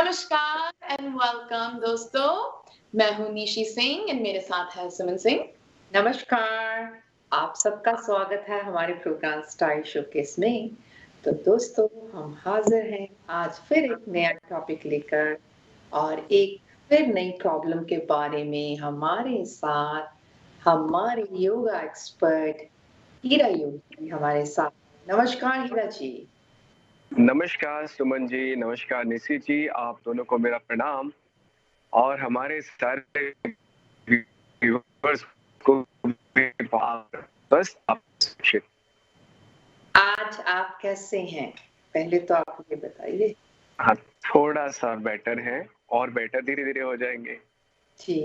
नमस्कार and welcome दोस्तों। मैं हूँ निशी सिंह एंड मेरे साथ है सुमन सिंह। नमस्कार, आप सबका स्वागत है हमारे प्रोग्राम स्टाइल शोकेस में। तो दोस्तों, हम हाज़िर हैं आज फिर एक नया टॉपिक लेकर और एक फिर नई प्रॉब्लम के बारे में हमारे साथ हमारे योगा एक्सपर्ट हीरा योगी हमारे साथ। नमस्कार हीरा जी। नमस्कार सुमन जी, नमस्कार निशी जी, आप दोनों को मेरा प्रणाम और हमारे सारे व्यूअर्स को बस आज आप कैसे हैं? पहले तो आप ये बताइए। हाँ, थोड़ा-सा बेटर है और बेटर धीरे-धीरे हो जाएँगे। जी।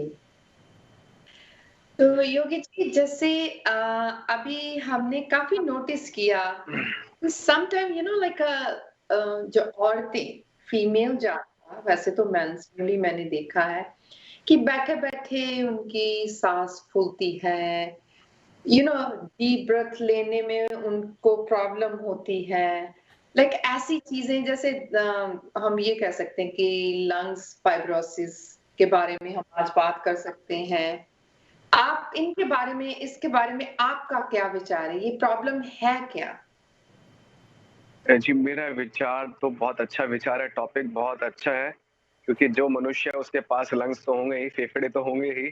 तो योगी जी जैसे अभी हमने काफ़ी नोटिस किया सम टाइम लाइक जो औरतें फीमेल ज़्यादा वैसे तो मेंस भी मैंने देखा है कि बैठे-बैठे उनकी साँस फूलती है, डीप ब्रेथ लेने में उनको प्रॉब्लम होती है। लाइक ऐसी चीज़ें जैसे हम ये कह सकते हैं कि लंग्स फाइब्रोसिस के बारे में हम आज बात कर सकते हैं। आप इसके बारे में आपका क्या विचार है? ये प्रॉब्लम है क्या? जी, मेरा विचार तो बहुत अच्छा विचार है, टॉपिक बहुत अच्छा है, क्योंकि जो मनुष्य है उसके पास लंग्स तो होंगे ही, फेफड़े तो होंगे ही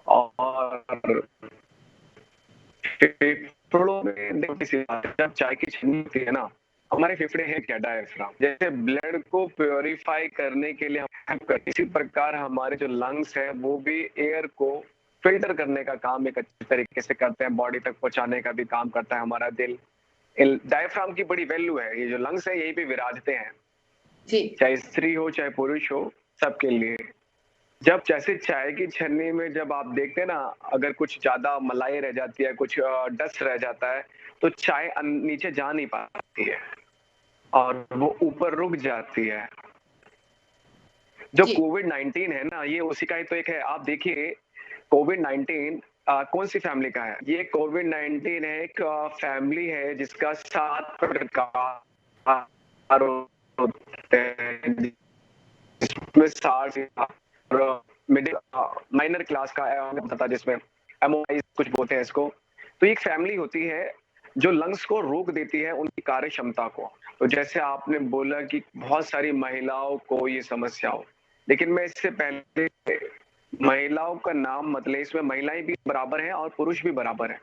और फेफड़ों में छोटी-सी बात है, जब चाय की छन्नी होती है ना, हमारे फेफड़े हैं क्या डायफ्राम। जैसे ब्लड को प्यूरिफाई करने के लिए हम इसी प्रकार हमारे जो लंग्स हैं, वो भी एयर को फ़िल्टर करने का काम एक अच्छे तरीके से करते हैं, बॉडी तक पहुँचाने का भी काम करता है हमारा दिल। डायफ्राम की बड़ी वैल्यू है, ये जो लंग्स है यहीं पे विराजते हैं। जी। चाहे स्त्री हो, चाहे पुरुष हो, सबके लिए। जब जैसे चाय की छन्नी में जब आप देखते हैं ना, अगर कुछ ज़्यादा मलाई रह जाती है, कुछ डस्ट रह जाता है, तो चाय नीचे जा नहीं पाती है और वो ऊपर रुक जाती है। जो जी। कोविड-19 है ना, ये उसी का ही तो एक है। आप देखिए कोविड-19 कौन-सी फैमिली का है? ये कोविड-19 है एक फैमिली है जिसका 7 प्रकार होते हैं, जिसमें 60 मिडिल माइनर क्लास का पता जिसमें एमओआई कुछ बोलते हैं इसको। तो एक फैमिली होती है जो लंग्स को रोक देती है उनकी कार्य क्षमता को। तो जैसे आपने बोला कि बहुत सारी महिलाओं को ये समस्या हो, लेकिन मैं इससे पहले महिलाओं का नाम मत लें, इसमें महिलाएँ भी बराबर हैं और पुरुष भी बराबर हैं।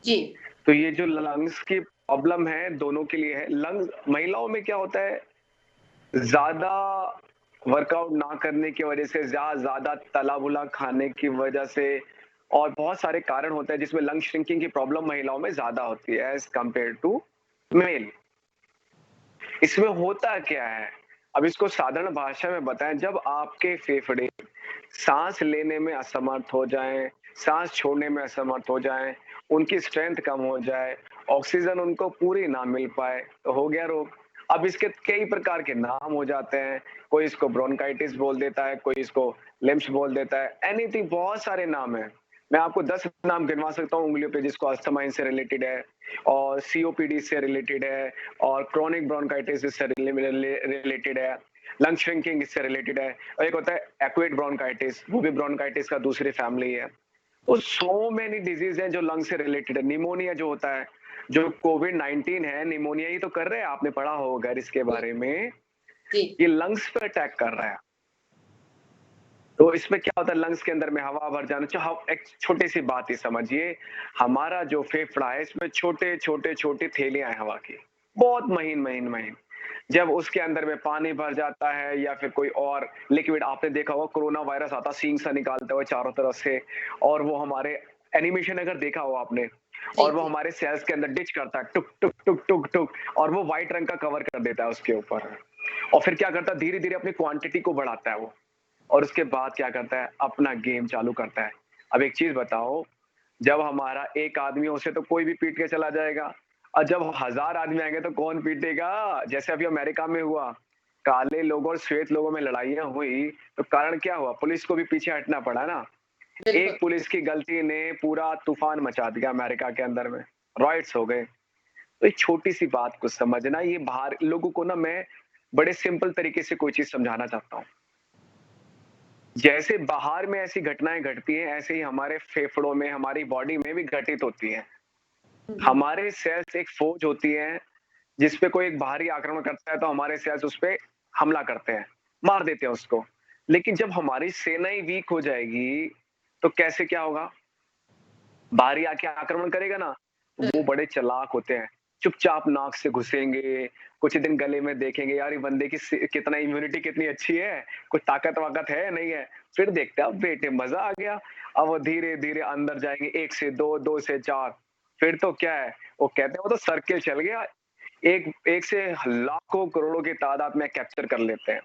जी। तो ये जो लंग्स की प्रॉब्लम है, दोनों के लिए है। लंग्स महिलाओं में क्या होता है, ज़्यादा वर्कआउट ना करने की वजह से, ज़्यादा तला-भुना खाने की वजह से और बहुत सारे कारण होते हैं जिसमें लंग श्रिंकिंग की प्रॉब्लम महिलाओं में ज़्यादा होती है एज़ कंपेयर टू मेल। इसमें होता क्या है? अब इसको साधारण भाषा में बताएँ, जब आपके फेफड़े साँस लेने में असमर्थ हो जाएँ, साँस छोड़ने में असमर्थ हो जाएँ, उनकी स्ट्रेंथ कम हो जाए, ऑक्सीजन उनको पूरी ना मिल पाए, तो हो गया रोग। अब इसके कई प्रकार के नाम हो जाते हैं, कोई इसको ब्रोंकाइटिस बोल देता है, कोई इसको लिम्स बोल देता है, एनीथिंग बहुत सारे नाम हैं। मैं आपको 10 नाम गिनवा सकता हूँ उँगलियों पे जिसको अस्थमा इनसे रिलेटेड है और सीओपीडी से रिलेटेड है और क्रोनिक ब्रोंकाइटिस इससे रिलेटेड है, लंग श्रिंकिंग इससे रिलेटेड है और एक होता है एक्यूट ब्रोंकाइटिस, वो भी ब्रोंकाइटिस का दूसरी फैमिली है। तो सो मेनी डिजीज़ हैं जो लंग से रिलेटेड है। निमोनिया जो होता है, जो कोविड-19 है, निमोनिया ही तो कर रहे हैं, आपने पढ़ा होगा इसके बारे में, जी। ये लंग्स पे अटैक कर रहा है। तो इसमें क्या होता है लंग्स के अंदर में हवा भर जाना एक छोटी-सी बात ही समझिए, हमारा जो फेफड़ा है इसमें छोटे-छोटे थैलियाँ हैं हवा की, बहुत महीन-महीन। जब उसके अंदर में पानी भर जाता है या फिर कोई और लिक्विड आपने देखा होगा कोरोना वायरस आता सींग सा निकालते हुए चारों तरफ से और वो हमारे एनिमेशन अगर देखा हो आपने जी, और वो जी। हमारे सेल्स के अंदर डिच करता है टुक, टुक, टुक, टुक, टुक और वो व्हाइट रंग का कवर कर देता है उसके ऊपर और फिर क्या करता है धीरे-धीरे अपनी क्वांटिटी को बढ़ाता है वो और उसके बाद क्या करता है अपना गेम चालू करता है। अब एक चीज़ बताओ, जब हमारा एक आदमी हो उसे तो कोई भी पीट के चला जाएगा और जब 1000 आदमी आएँगे तो कौन पीटेगा? जैसे अभी अमेरिका में हुआ, काले लोगों और श्वेत लोगों में लड़ाइयाँ हुई, तो कारण क्या हुआ? पुलिस को भी पीछे हटना पड़ा ना। बिल्कुल। एक पुलिस की गलती ने पूरा तूफान मचा दिया अमेरिका के अंदर में, रॉयट्स हो गए। तो एक छोटी-सी बात को समझना ये बाहर लोगों को ना मैं बड़े सिंपल तरीके से कोई चीज समझाना चाहता हूँ। जैसे बाहर में ऐसी घटनाएं घटती हैं, ऐसे ही हमारे फेफड़ों में, हमारी बॉडी में भी घटित होती हैं। हमारे सेल्स एक फौज होती है, जिस पे कोई एक बाहरी आक्रमण करता है तो हमारे सेल्स उस पे हमला करते हैं, मार देते हैं उसको। लेकिन जब हमारी सेना ही वीक हो जाएगी, तो कैसे क्या होगा? बाहरी आके आक्रमण करेगा ना, तो वो बड़े चालाक होते हैं। चुपचाप नाक से घुसेंगे, कुछ दिन गले में देखेंगे, यार ये बंदे की कितना इम्यूनिटी कितनी अच्छी है, कुछ ताकत-वाकत है, नहीं है? फिर देखते हैं, अब बेटे मजा आ गया। अब वो धीरे-धीरे अंदर जाएँगे, 1 से 2, 2 से 4, फिर तो क्या है, वो कहते हैं वो तो सर्किल चल गया। एक एक से लाखों करोड़ों की तादाद में कैप्चर कर लेते हैं,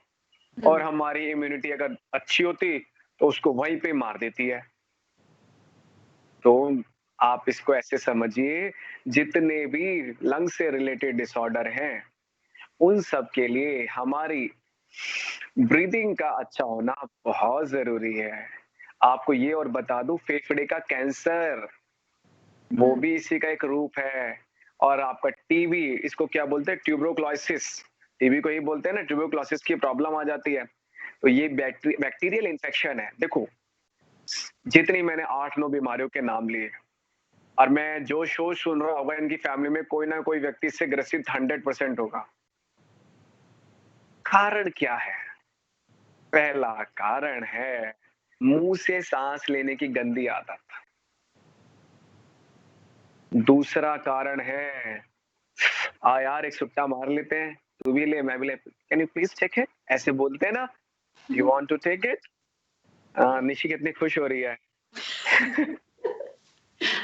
और हमारी इम्यूनिटी अगर अच्छी होती, तो उसको वहीं पे मार देती है। तो आप इसको ऐसे समझिए, जितने भी लंग से रिलेटेड डिसऑर्डर हैं, उन सब के लिए हमारी ब्रीदिंग का अच्छा होना बहुत ज़रूरी है। आपको ये और बता दूँ, फेफड़े का कैंसर, वो भी इसी का एक रूप है। और आपका टीबी, इसको क्या बोलते हैं? ट्यूबरकुलोसिस, टीबी को ही बोलते हैं ना, ट्यूबरकुलोसिस की प्रॉब्लम आ जाती है। तो ये बैक्टीरियल इन्फेक्शन है। देखो, जितनी मैंने 8-9 बीमारियों के नाम लिए, और मैं जो शो सुन रहा होगा, इनकी फैमिली में कोई ना कोई व्यक्ति इससे ग्रसित 100% होगा। कारण क्या है? पहला कारण है मुंह से सांस लेने की गंदी आदत। दूसरा कारण है, यार एक सुट्टा मार लेते हैं, तू भी ले मैं भी ले, can you please take it, ऐसे बोलते हैं ना, you want to take it. Nishi कितनी खुश हो रही है।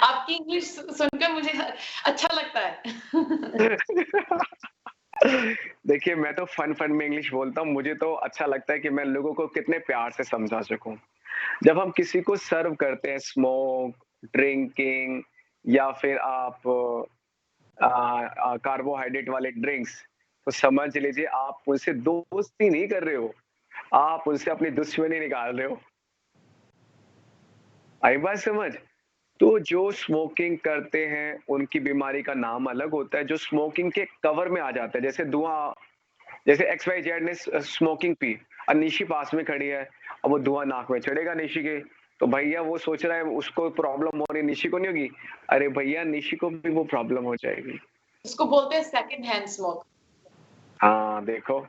आपकी इंग्लिश सुनकर मुझे अच्छा लगता है। देखिए, मैं तो फन में इंग्लिश बोलता हूँ। मुझे तो अच्छा लगता है कि मैं लोगों को कितने प्यार से समझा सकूं। जब हम किसी को सर्व करते हैं स्मोक, ड्रिंकिंग, या फिर आप कार्बोहाइड्रेट वाले ड्रिंक्स, तो समझ लीजिए आप उनसे दोस्ती नहीं कर रहे हो, आप उनसे अपनी दुश्मनी निकाल रहे हो। आई बात समझ? तो जो स्मोकिंग करते हैं, उनकी बीमारी का नाम अलग होता है। जो स्मोकिंग के कवर में आ जाता है, जैसे धुआं, जैसे एक्स वाई जेड ने स्मोकिंग पी, और निशी पास में खड़ी है, और वो धुआं नाक में चढ़ेगा निशी के, तो भैया वो सोच रहा है उसको प्रॉब्लम हो रही, निशी को नहीं होगी। अरे भैया, निशी को भी वो प्रॉब्लम हो जाएगी। इसको बोलते हैं सेकंड हैंड स्मोक। हाँ देखो,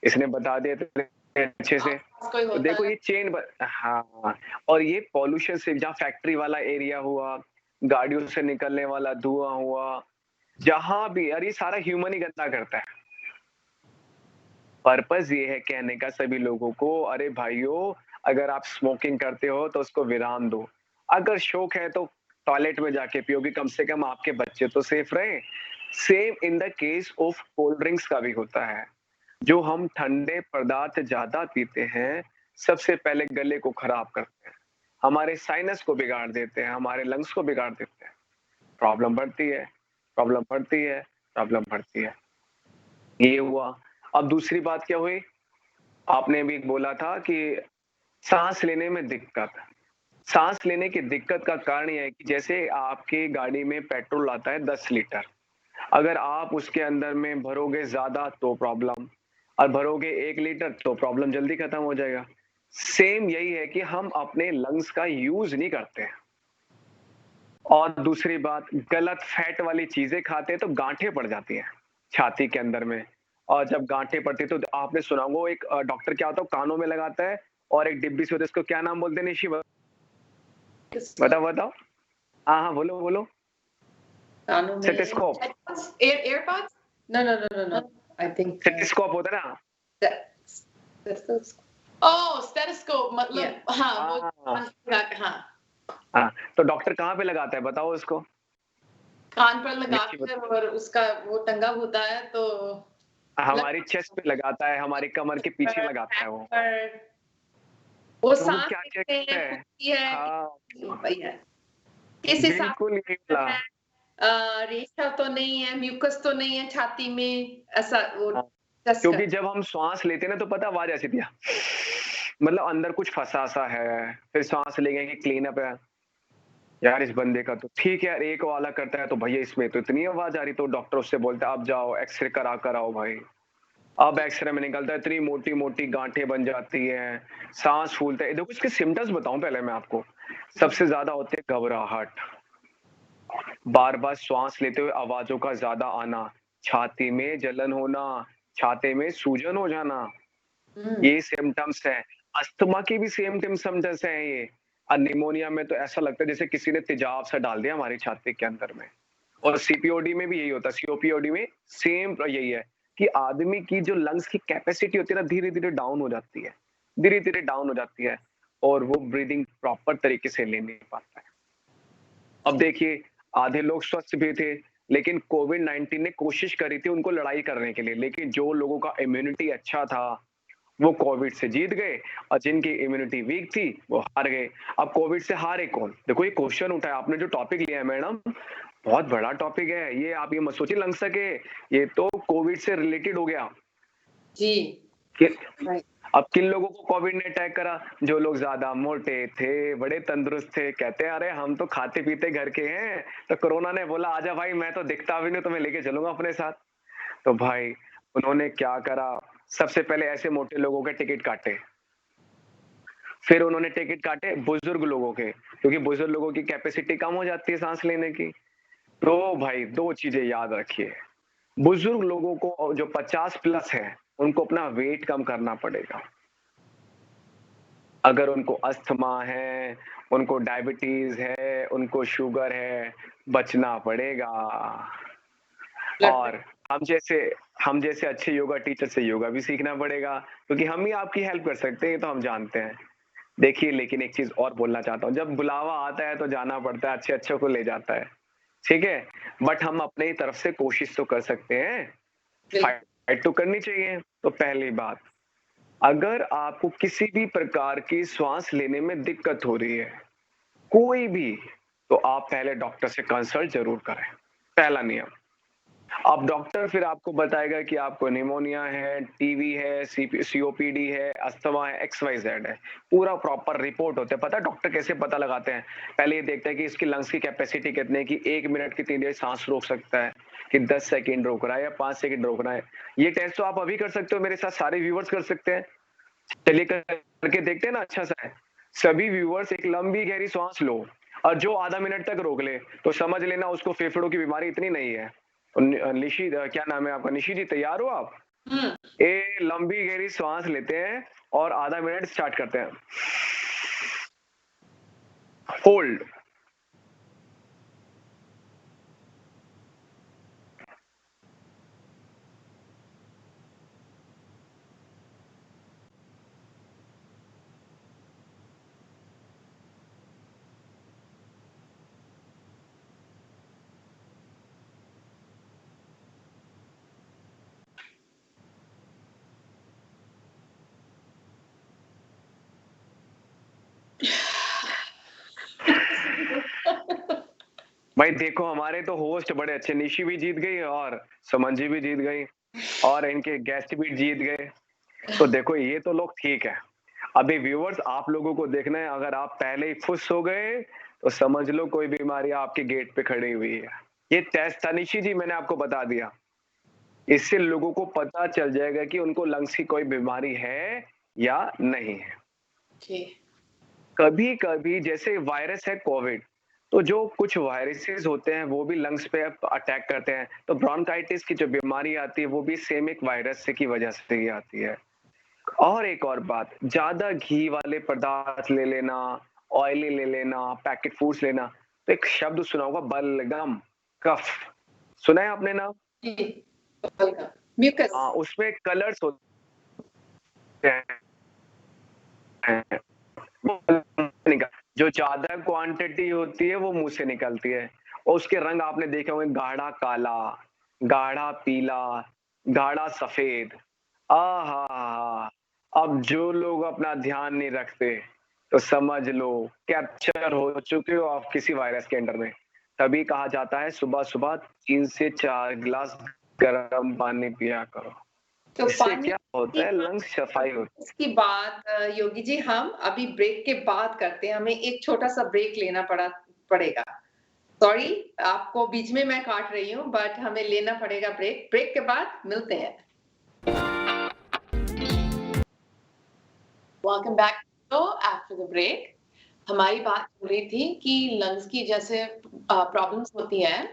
इसने बता दिया इतने अच्छे से। कोई तो होता देखो है। ये हाँ, और ये पॉल्यूशन से, जहाँ फैक्ट्री वाला एरिया हुआ, गाड़ियों से निकलने वाला धुआं हुआ, जहां भी, अरे ये सारा ह्यूमन ही गंदा करता है। पर्पस ये है कहने का सभी लोगों को, अरे भाइयों, अगर आप स्मोकिंग करते हो तो उसको विराम दो। अगर शौक है तो टॉयलेट में जाके पियोगे, कम से कम आपके बच्चे तो सेफ रहे। Same in the case of cold drinks का भी होता है। जो हम ठंडे पदार्थ ज्यादा पीते हैं, सबसे पहले गले को खराब करते हैं, हमारे साइनस को बिगाड़ देते हैं, हमारे लंग्स को बिगाड़ देते हैं। प्रॉब्लम बढ़ती है, प्रॉब्लम बढ़ती है, प्रॉब्लम बढ़ती है। ये हुआ। अब दूसरी बात क्या हुई? आपने भी बोला था कि सांस लेने में दिक्कत। सांस लेने की दिक्कत का कारण ये है कि जैसे आपकी गाड़ी में पेट्रोल आता है 10 लीटर, अगर आप उसके अंदर में भरोगे ज्यादा तो प्रॉब्लम, और भरोगे 1 लीटर तो प्रॉब्लम जल्दी खत्म हो जाएगा। सेम यही है कि हम अपने लंग्स का यूज नहीं करते हैं। और दूसरी बात, गलत फैट वाली चीजें खाते हैं तो गांठें पड़ जाती हैं छाती के अंदर में। और जब गांठें पड़ती है तो आपने सुना होगा, एक डॉक्टर क्या होता है, कानों में लगाता है, और एक डिब्बी से होती है, उसको क्या नाम बोलते हैं निशी? बताओ बताओ। हाँ हाँ, बोलो बोलो। कानों में stethoscope. AirPods? no I think stethoscope होता है ना। that's ओह, स्टेथोस्कोप मतलब हाँ वो हाँ हाँ, तो डॉक्टर कहाँ पे लगाता है बताओ उसको? कान पर लगाकर, और उसका वो टंगा होता है तो हमारी चेस्ट पे लगाता है, हमारी कमर के पीछे लगाता है वो। वो तो वो सांस क्या लेते चेक हैं, है? फूलती है हाँ, भैया, किस हिसाब बिल्कुल यही बोला। से रेशा तो नहीं है, म्यूकस तो नहीं है छाती में, ऐसा वो हाँ, टेस्ट क्योंकि कर। जब हम श्वास लेते हैं ना, तो पता आवाज ऐसी थी, मतलब अंदर कुछ फंसा सा है, फिर सांस लेंगे कि क्लीन अप है। यार इस बंदे का तो ठीक है यार, एक वाला करता है तो भैया इसमें तो इतनी आवाज आ रही, तो डॉक्टर उससे बोलता है अब जाओ एक्सरे करा कर आओ भाई। अब एक्सरे में निकलता है, इतनी मोटी मोटी गांठें बन जाती हैं, सांस फूलता है। देखो इसके सिम्टम्स बताऊं पहले मैं आपको। सबसे ज्यादा होते हैं घबराहट, बार बार श्वास लेते हुए आवाजों का ज्यादा आना, छाती में जलन होना, छाती में सूजन हो जाना, ये सिम्टम्स है। अस्थमा की भी सेम सिम्टम्स हैं ये। और निमोनिया में तो ऐसा लगता है जैसे किसी ने तेजाब सा डाल दिया हमारी छाती के अंदर में। और सीपीओडी में भी यही होता है, सीओपीओडी में सेम यही है कि आदमी की जो लंग्स की कैपेसिटी होती है ना, धीरे धीरे डाउन हो जाती है, धीरे धीरे डाउन हो जाती है, और वो ब्रीदिंग प्रॉपर तरीके से ले नहीं पाता है। अब देखिए, आधे लोग स्वस्थ भी थे, लेकिन कोविड-19 ने कोशिश करी थी उनको लड़ाई करने के लिए, लेकिन जो लोगों का इम्यूनिटी अच्छा था, वो कोविड से जीत गए, और जिनकी इम्यूनिटी वीक थी, वो हार गए। अब कोविड से हारे कौन? देखो ये क्वेश्चन उठा है, आपने जो टॉपिक लिया है मैडम, बहुत बड़ा टॉपिक है। ये आप ये मत सोचिए लंग सके, ये तो कोविड से रिलेटेड हो गया। जी। अब किन लोगों को कोविड ने अटैक करा? जो लोग ज्यादा मोटे थे, बड़े तंदुरुस्त थे, कहते हैं अरे हम तो खाते पीते घर के हैं, तो कोरोना ने बोला आजा भाई, मैं तो दिखता भी नहीं, तो मैं लेके चलूंगा अपने साथ। तो भाई उन्होंने क्या करा? सबसे पहले ऐसे मोटे लोगों के टिकट काटे, फिर उन्होंने टिकट काटे बुजुर्ग लोगों के, क्योंकि बुजुर्ग लोगों की कैपेसिटी कम हो जाती है सांस लेने की। तो भाई दो चीजें याद रखिए, बुजुर्ग लोगों को जो 50 प्लस है, उनको अपना वेट कम करना पड़ेगा। अगर उनको अस्थमा है, उनको डायबिटीज है, उनको शुगर है, बचना पड़ेगा। और हम जैसे अच्छे योगा टीचर से योगा भी सीखना पड़ेगा, क्योंकि हम ही आपकी हेल्प कर सकते हैं, ये तो हम जानते हैं। देखिए, लेकिन एक चीज और बोलना चाहता हूँ, जब बुलावा आता है तो जाना पड़ता है, अच्छे को ले जाता है, ठीक है। बट हम अपने तरफ से कोशिश तो कर सकते हैं, फाइट तो करनी चाहिए। तो पहली बात, अगर आपको किसी भी प्रकार की श्वास लेने में दिक्कत हो रही है, कोई भी, तो आप पहले डॉक्टर से कंसल्ट जरूर करें, पहला नियम। अब डॉक्टर फिर आपको बताएगा कि आपको निमोनिया है, टीबी है, सीओपीडी है, अस्थमा है, XYZ है, पूरा प्रॉपर रिपोर्ट होता है। पता है डॉक्टर कैसे पता लगाते हैं? पहले ये देखते हैं कि इसकी लंग्स की कैपेसिटी कितनी है, कि 1 मिनट कितनी देर सांस रोक सकता है, कि 10 सेकंड रोक रहा है या 5 सेकंड रोक रहा है। ये टेस्ट तो आप अभी कर सकते हो, मेरे साथ सारे व्यूवर्स कर सकते हैं। चलिए करके देखते हैं ना, अच्छा सा है। सभी व्यूवर्स एक लंबी गहरी सांस लो, और जो आधा मिनट तक रोक ले तो समझ लेना उसको फेफड़ों की बीमारी इतनी नहीं है। निशी, क्या नाम है आपका? निशी जी, तैयार हो आप? ए लंबी गहरी सांस लेते हैं और आधा मिनट स्टार्ट करते हैं। होल्ड, भाई देखो हमारे तो होस्ट बड़े अच्छे, निशी भी जीत गई और सुमन जी भी जीत गई, और इनके गेस्ट भी जीत गए। तो देखो ये तो लोग ठीक है। अभी व्यूवर्स आप लोगों को देखना है, अगर आप पहले ही खुश हो गए तो समझ लो कोई बीमारी आपके गेट पे खड़ी हुई है। ये टेस्ट था निशी जी, मैंने आपको बता दिया। इससे लोगों को पता चल जाएगा कि उनको लंग्स की कोई बीमारी है या नहीं है। कभी कभी जैसे वायरस है कोविड, तो जो कुछ वायरसेस होते हैं वो भी लंग्स पे अटैक करते हैं। तो ब्रोंकाइटिस की जो बीमारी आती है वो भी सेम एक वायरस की वजह से ही आती है। और एक और बात, ज्यादा घी वाले पदार्थ ले लेना, ऑयली ले लेना, पैकेट फूड्स लेना, तो एक शब्द सुना होगा बलगम, कफ, सुना है आपने नाम? म्यूकस। हाँ, उसमें कलर्स होते हैं, जो ज्यादा क्वांटिटी होती है वो मुंह से निकलती है, और उसके रंग आपने देखे होंगे, गाढ़ा काला, गाढ़ा पीला, गाढ़ा सफेद। आहा, अब जो लोग अपना ध्यान नहीं रखते तो समझ लो कैप्चर हो चुके हो आप किसी वायरस के अंडर में। तभी कहा जाता है सुबह सुबह 3 से 4 गिलास गर्म पानी पिया करो। तो इससे क्या होता है, लंग्स सफाई होती है। इसकी बात योगी जी हम अभी ब्रेक के बाद करते हैं, हमें एक छोटा सा ब्रेक लेना पड़ेगा। सॉरी, आपको बीच में मैं काट रही हूँ, बट हमें लेना पड़ेगा ब्रेक। ब्रेक के बाद मिलते हैं। Welcome back. So after the break, हमारी बात हो रही थी कि लंग्स की जैसे प्रॉब्लम्स होती हैं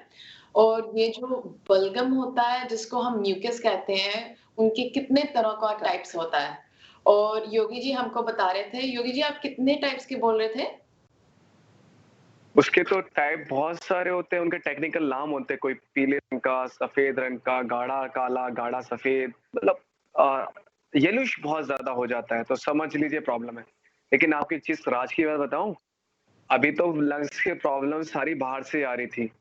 और ये जो बलगम होता है जिसको हम म्यूकस कहते हैं, उनके कितने तरह का टाइप्स होता है। और योगी जी हमको बता रहे थे, योगी जी आप कितने टाइप्स के बोल रहे थे? उसके तो टाइप बहुत सारे होते हैं, उनके टेक्निकल नाम होते हैं, कोई पीले रंग का, सफेद रंग का, गाढ़ा काला, गाढ़ा सफेद, मतलब येलोइश बहुत ज्यादा हो जाता है तो समझ लीजिए प्रॉब्लम है। लेकिन आपकी चीज राज की बात बताऊं, अभी तो लंग्स की प्रॉब्लम सारी बाहर से आ रही थी,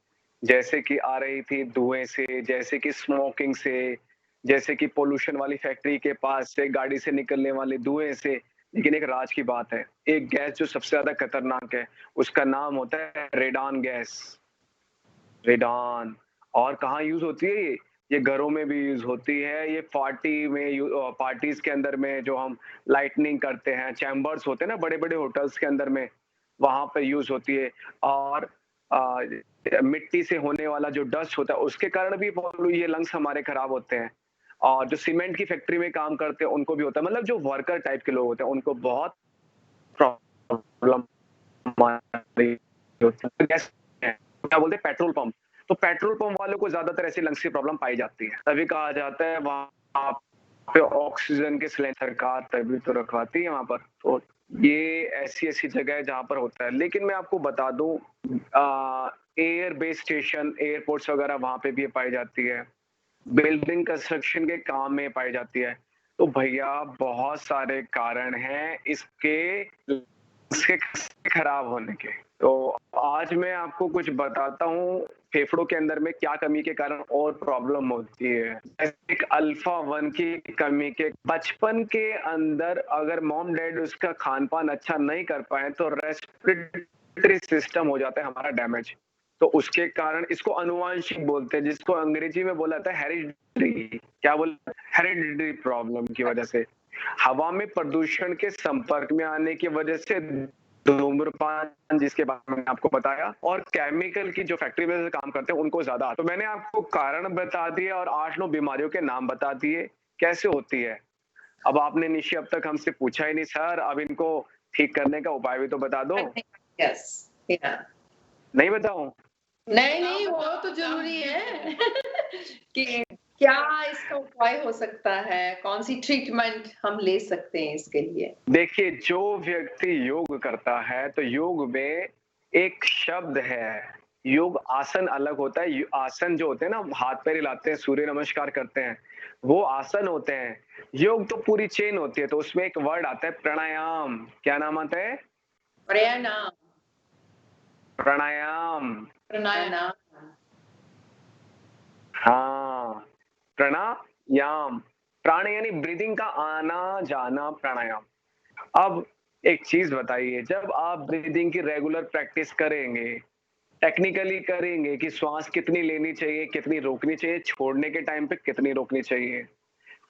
जैसे कि आ रही थी धुएं से, जैसे कि स्मोकिंग से, जैसे कि पोल्यूशन वाली फैक्ट्री के पास से गाड़ी से निकलने वाले धुएं से। लेकिन एक राज की बात है, एक गैस जो सबसे ज्यादा खतरनाक है उसका नाम होता है रेडान गैस। रेडान। और कहाँ यूज होती है ये घरों में भी यूज होती है, ये पार्टी में पार्टीज के अंदर में जो हम लाइटनिंग करते हैं, चैम्बर्स होते हैं ना बड़े बड़े होटल्स के अंदर में, वहां पे यूज होती है। और मिट्टी से होने वाला जो डस्ट होता है उसके कारण भी ये लंग्स हमारे खराब होते हैं। और जो सीमेंट की फैक्ट्री में काम करते हैं उनको भी होता है, मतलब जो वर्कर टाइप के लोग होते हैं उनको बहुत प्रॉब्लम क्या बोलते हैं, पेट्रोल पंप। तो पेट्रोल पंप वालों को ज्यादातर ऐसी लंग्स की प्रॉब्लम पाई जाती है, तभी कहा जाता है वहां पे ऑक्सीजन के सिलेंडर सरकार तभी तो रखवाती है वहां पर। तो ये ऐसी ऐसी जगह है जहां पर होता है। लेकिन मैं आपको बता दूं, एयर बेस स्टेशन, एयरपोर्ट्स वगैरह वहां पे भी ये पाई जाती है, बिल्डिंग कंस्ट्रक्शन के काम में पाई जाती है। तो भैया बहुत सारे कारण हैं इसके खराब होने के। तो आज मैं आपको कुछ बताता हूँ फेफड़ों के अंदर में क्या कमी के कारण और प्रॉब्लम होती है। एक अल्फा 1 की कमी के बचपन के अंदर अगर मॉम डैड उसका खान पान अच्छा नहीं कर पाए तो रेस्पिरेटरी सिस्टम हो जाता है हमारा डैमेज। तो उसके कारण इसको अनुवांशिक बोलते हैं, जिसको अंग्रेजी में बोला जाता है हेरिडिटरी। क्या बोला? हेरिडिटरी प्रॉब्लम की वजह से। हवा में प्रदूषण के संपर्क में आने की वजह से, धूम्रपान जिसके बारे में आपको बताया, और केमिकल की जो फैक्ट्री में से काम करते हैं उनको ज्यादा। तो मैंने आपको कारण बता दिए और 8-9 बीमारियों के नाम बता दिए कैसे होती है। अब आपने निशी अब तक हमसे पूछा ही नहीं सर, अब इनको ठीक करने का उपाय भी तो बता दो। यस, नहीं बताऊं? नहीं वो तो जरूरी है कि क्या इसका उपाय हो सकता है, कौन सी ट्रीटमेंट हम ले सकते हैं इसके लिए। देखिए, जो व्यक्ति योग करता है तो योग में एक शब्द है, योग आसन अलग होता है। आसन जो होते हैं ना, हाथ पैर हिलाते हैं, सूर्य नमस्कार करते हैं, वो आसन होते हैं। योग तो पूरी चेन होती है, तो उसमें एक वर्ड आता है प्राणायाम। क्या नाम आता है? प्राणायाम। प्राणायाम। प्राणायाम। हाँ, प्राणायाम। प्राण यानी ब्रीदिंग का आना जाना, प्राणायाम। अब एक चीज बताइए, जब आप ब्रीदिंग की रेगुलर प्रैक्टिस करेंगे, टेक्निकली करेंगे कि श्वास कितनी लेनी चाहिए, कितनी रोकनी चाहिए, छोड़ने के टाइम पे कितनी रोकनी चाहिए,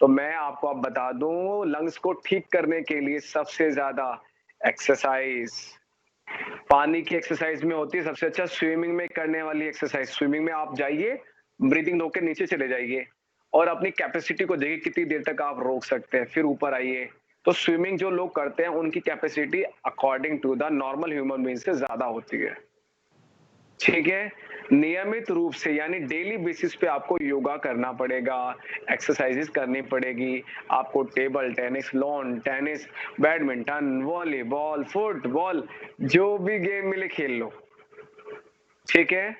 तो मैं आपको अब बता दूं, लंग्स को ठीक करने के लिए सबसे ज्यादा एक्सरसाइज, पानी की एक्सरसाइज में होती है सबसे अच्छा, स्विमिंग में करने वाली एक्सरसाइज। स्विमिंग में आप जाइए, ब्रीदिंग रोक के नीचे चले जाइए और अपनी कैपेसिटी को देखिए कितनी देर तक आप रोक सकते हैं, फिर ऊपर आइए। तो स्विमिंग जो लोग करते हैं उनकी capacity according to the normal human being से ज्यादा होती है। ठीक है, नियमित रूप से यानी डेली बेसिस पे आपको योगा करना पड़ेगा, एक्सरसाइजेस करनी पड़ेगी। आपको table tennis, lawn tennis, badminton, volleyball, football, जो भी गेम मिले खेल लो। ठीक है।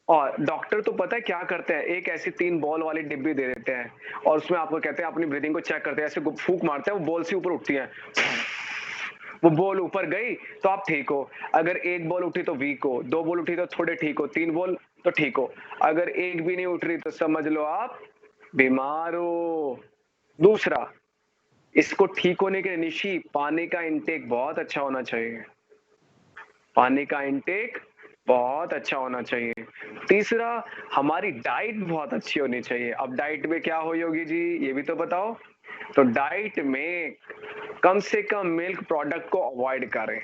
और डॉक्टर तो पता है क्या करते हैं, एक ऐसी 3 बॉल वाली डिब्बी दे देते हैं और उसमें आपको कहते हैं अपनी ब्रीदिंग को चेक करते हैं, ऐसे फूंक मारते हैं, वो बॉल से ऊपर उठती है। वो बॉल ऊपर गई तो आप ठीक हो, अगर 1 बॉल उठी तो वीक हो, 2 बॉल उठी तो थोड़े ठीक हो, 3 बॉल तो ठीक हो, अगर एक भी नहीं उठ रही तो समझ लो आप बीमार हो। दूसरा, इसको ठीक होने के लिए निशी पानी का इंटेक बहुत अच्छा होना चाहिए, पानी का इंटेक बहुत अच्छा होना चाहिए। तीसरा, हमारी डाइट बहुत अच्छी होनी चाहिए। अब डाइट में क्या हो योगी जी, ये भी तो बताओ। तो डाइट में कम से कम मिल्क प्रोडक्ट को अवॉइड करें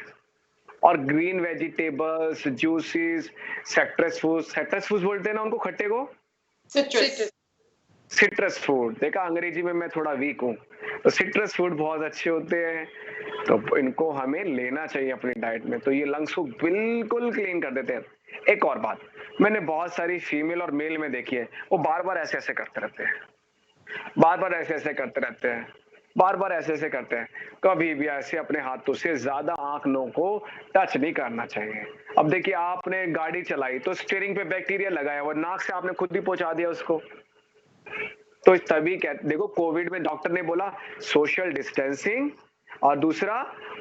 और green vegetables, juices, citrus foods बोलते हैं ना उनको, खट्टे को, सिट्रस। सिट्रस फूड, देखा अंग्रेजी में मैं थोड़ा वीक हूँ, तो सिट्रस फूड बहुत अच्छे होते हैं, तो इनको हमें लेना चाहिए अपनी डाइट में, तो ये लंग्स को बिल्कुल क्लीन कर देते हैं। एक और बात, मैंने बहुत सारी फीमेल और मेल में देखी है, वो बार-बार ऐसे-ऐसे करते रहते हैं, बार-बार ऐसे-ऐसे करते रहते हैं, बार-बार ऐसे-ऐसे करते हैं। कभी भी ऐसे अपने हाथों से ज़्यादा आँख-नों को टच नहीं करना चाहिए। अब देखिए आपने गाड़ी चलाई तो स्टीयरिंग पे बैक्टीरिया लगाया हुआ, नाक से आपने खुद ही पहुँचा दिया उसको। तो तभी देखो कोविड में डॉक्टर ने बोला सोशल डिस्टेंसिंग और दूसरा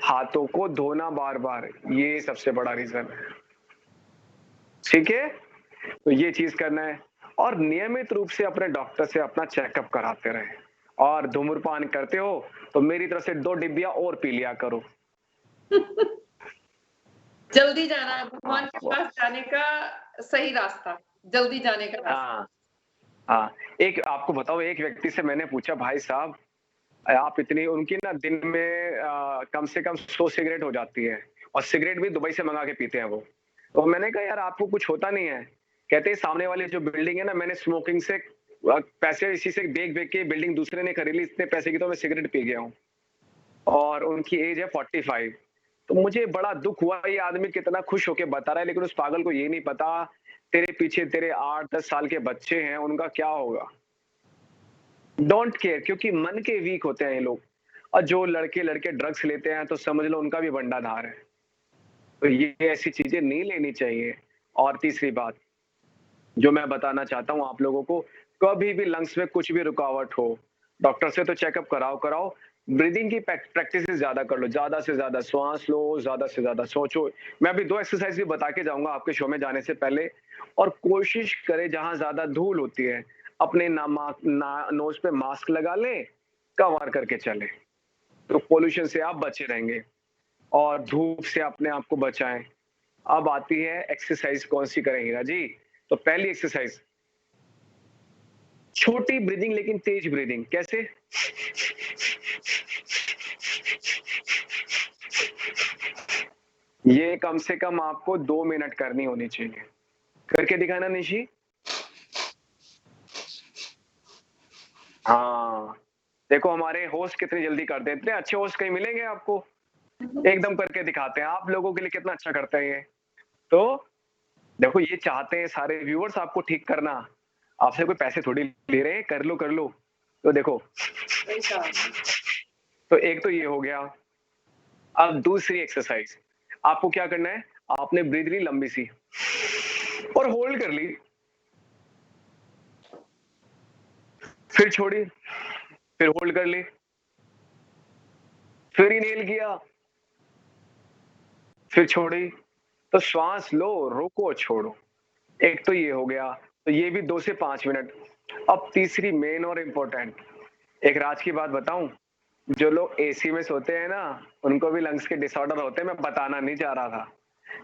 हाथों को धोना बार-बार, ये सबसे बड़ा रीज़न है। ठीक है? तो ये चीज़ करना है और नियमित रूप से अपने डॉक्टर से अपना चेकअप कराते रहें और धूम्रपान करते हो तो मेरी तरफ से 2 डिब्बियाँ और पी लिया करो। जल्दी जाना, भगवान के पास जाने का सही रास्ता, जल्दी जाने का रास्ता। हाँ, हाँ। एक आपको बताऊँ, एक व्यक्ति से मैंने पूछा, भाई साहब आप इतनी उनकी ना दिन में कम से कम 100 सिगरेट हो जाती है और सिगरेट भी दुबई से मंगा के पीते हैं वो। तो मैंने कहा यार आपको कुछ होता नहीं है? कहते हैं सामने वाली जो बिल्डिंग है ना, मैंने स्मोकिंग से पैसे इसी से बेच-बेच के बिल्डिंग दूसरे ने खरीदी, इतने पैसे की तो मैं सिगरेट पी गया हूँ। और उनकी एज है 45। तो मुझे बड़ा दुःख हुआ, ये आदमी कितना खुश होके बता रहा है, लेकिन उस पागल को ये नहीं पता तेरे पीछे तेरे 8-10 साल के बच्चे हैं, उनका क्या होगा? डोंट केयर, क्योंकि मन के वीक होते हैं ये लोग। और जो लड़के-लड़के ड्रग्स लेते हैं तो समझ लो उनका भी बंडाधार है। तो ये ऐसी चीज़ें नहीं लेनी चाहिए। और तीसरी बात, जो मैं बताना चाहता हूँ आप लोगों को, कभी भी लंग्स में कुछ भी रुकावट हो, डॉक्टर से तो चेकअप कराओ। ब्रीथिंग की प्रैक्टिसेस ज़्यादा कर लो, ज़्यादा से ज़्यादा श्वास लो, ज़्यादा से ज़्यादा सोचो। मैं अभी 2 एक्सरसाइज भी बता के जाऊँगा आपके शो में जाने से पहले। और कोशिश करें जहाँ ज़्यादा धूल होती है, अपने नोज़ पे मास्क लगा लें, कवर करके चलें। तो पॉल्यूशन से आप बचे रहेंगे और धूप से अपने आप को बचाएँ। अब आती है एक्सरसाइज कौन-सी करें हीरा जी? तो पहली एक्सरसाइज, छोटी ब्रीथिंग लेकिन तेज ब्रीथिंग। कैसे? ये कम से कम आपको 2 मिनट करनी होनी चाहिए। करके दिखाना निशी। हाँ, देखो हमारे होस्ट कितनी जल्दी कर देते हैं, अच्छे होस्ट कहीं मिलेंगे आपको? एकदम करके दिखाते हैं, आप लोगों के लिए कितना अच्छा करते हैं ये। तो देखो ये चाहते हैं सारे व्यूअर्स आपको ठीक करना, आपसे कोई पैसे थोड़ी ले रहे हैं, कर लो, कर लो। तो देखो, तो एक तो ये हो गया। अब दूसरी एक्सरसाइज, आपको क्या करना है, आपने ब्रीथ ली लंबी सी और होल्ड कर ली, फिर छोड़ी, फिर होल्ड कर ली, फिर इनहेल किया, फिर छोड़ी। तो श्वास लो, रोको, छोड़ो। एक तो ये हो गया, तो ये भी 2 से 5 मिनट। अब तीसरी मेन और इम्पोर्टेंट, एक राज की बात बताऊं, जो लोग एसी में सोते हैं ना, उनको भी लंग्स के डिसऑर्डर होते हैं, मैं बताना नहीं चाह रहा था।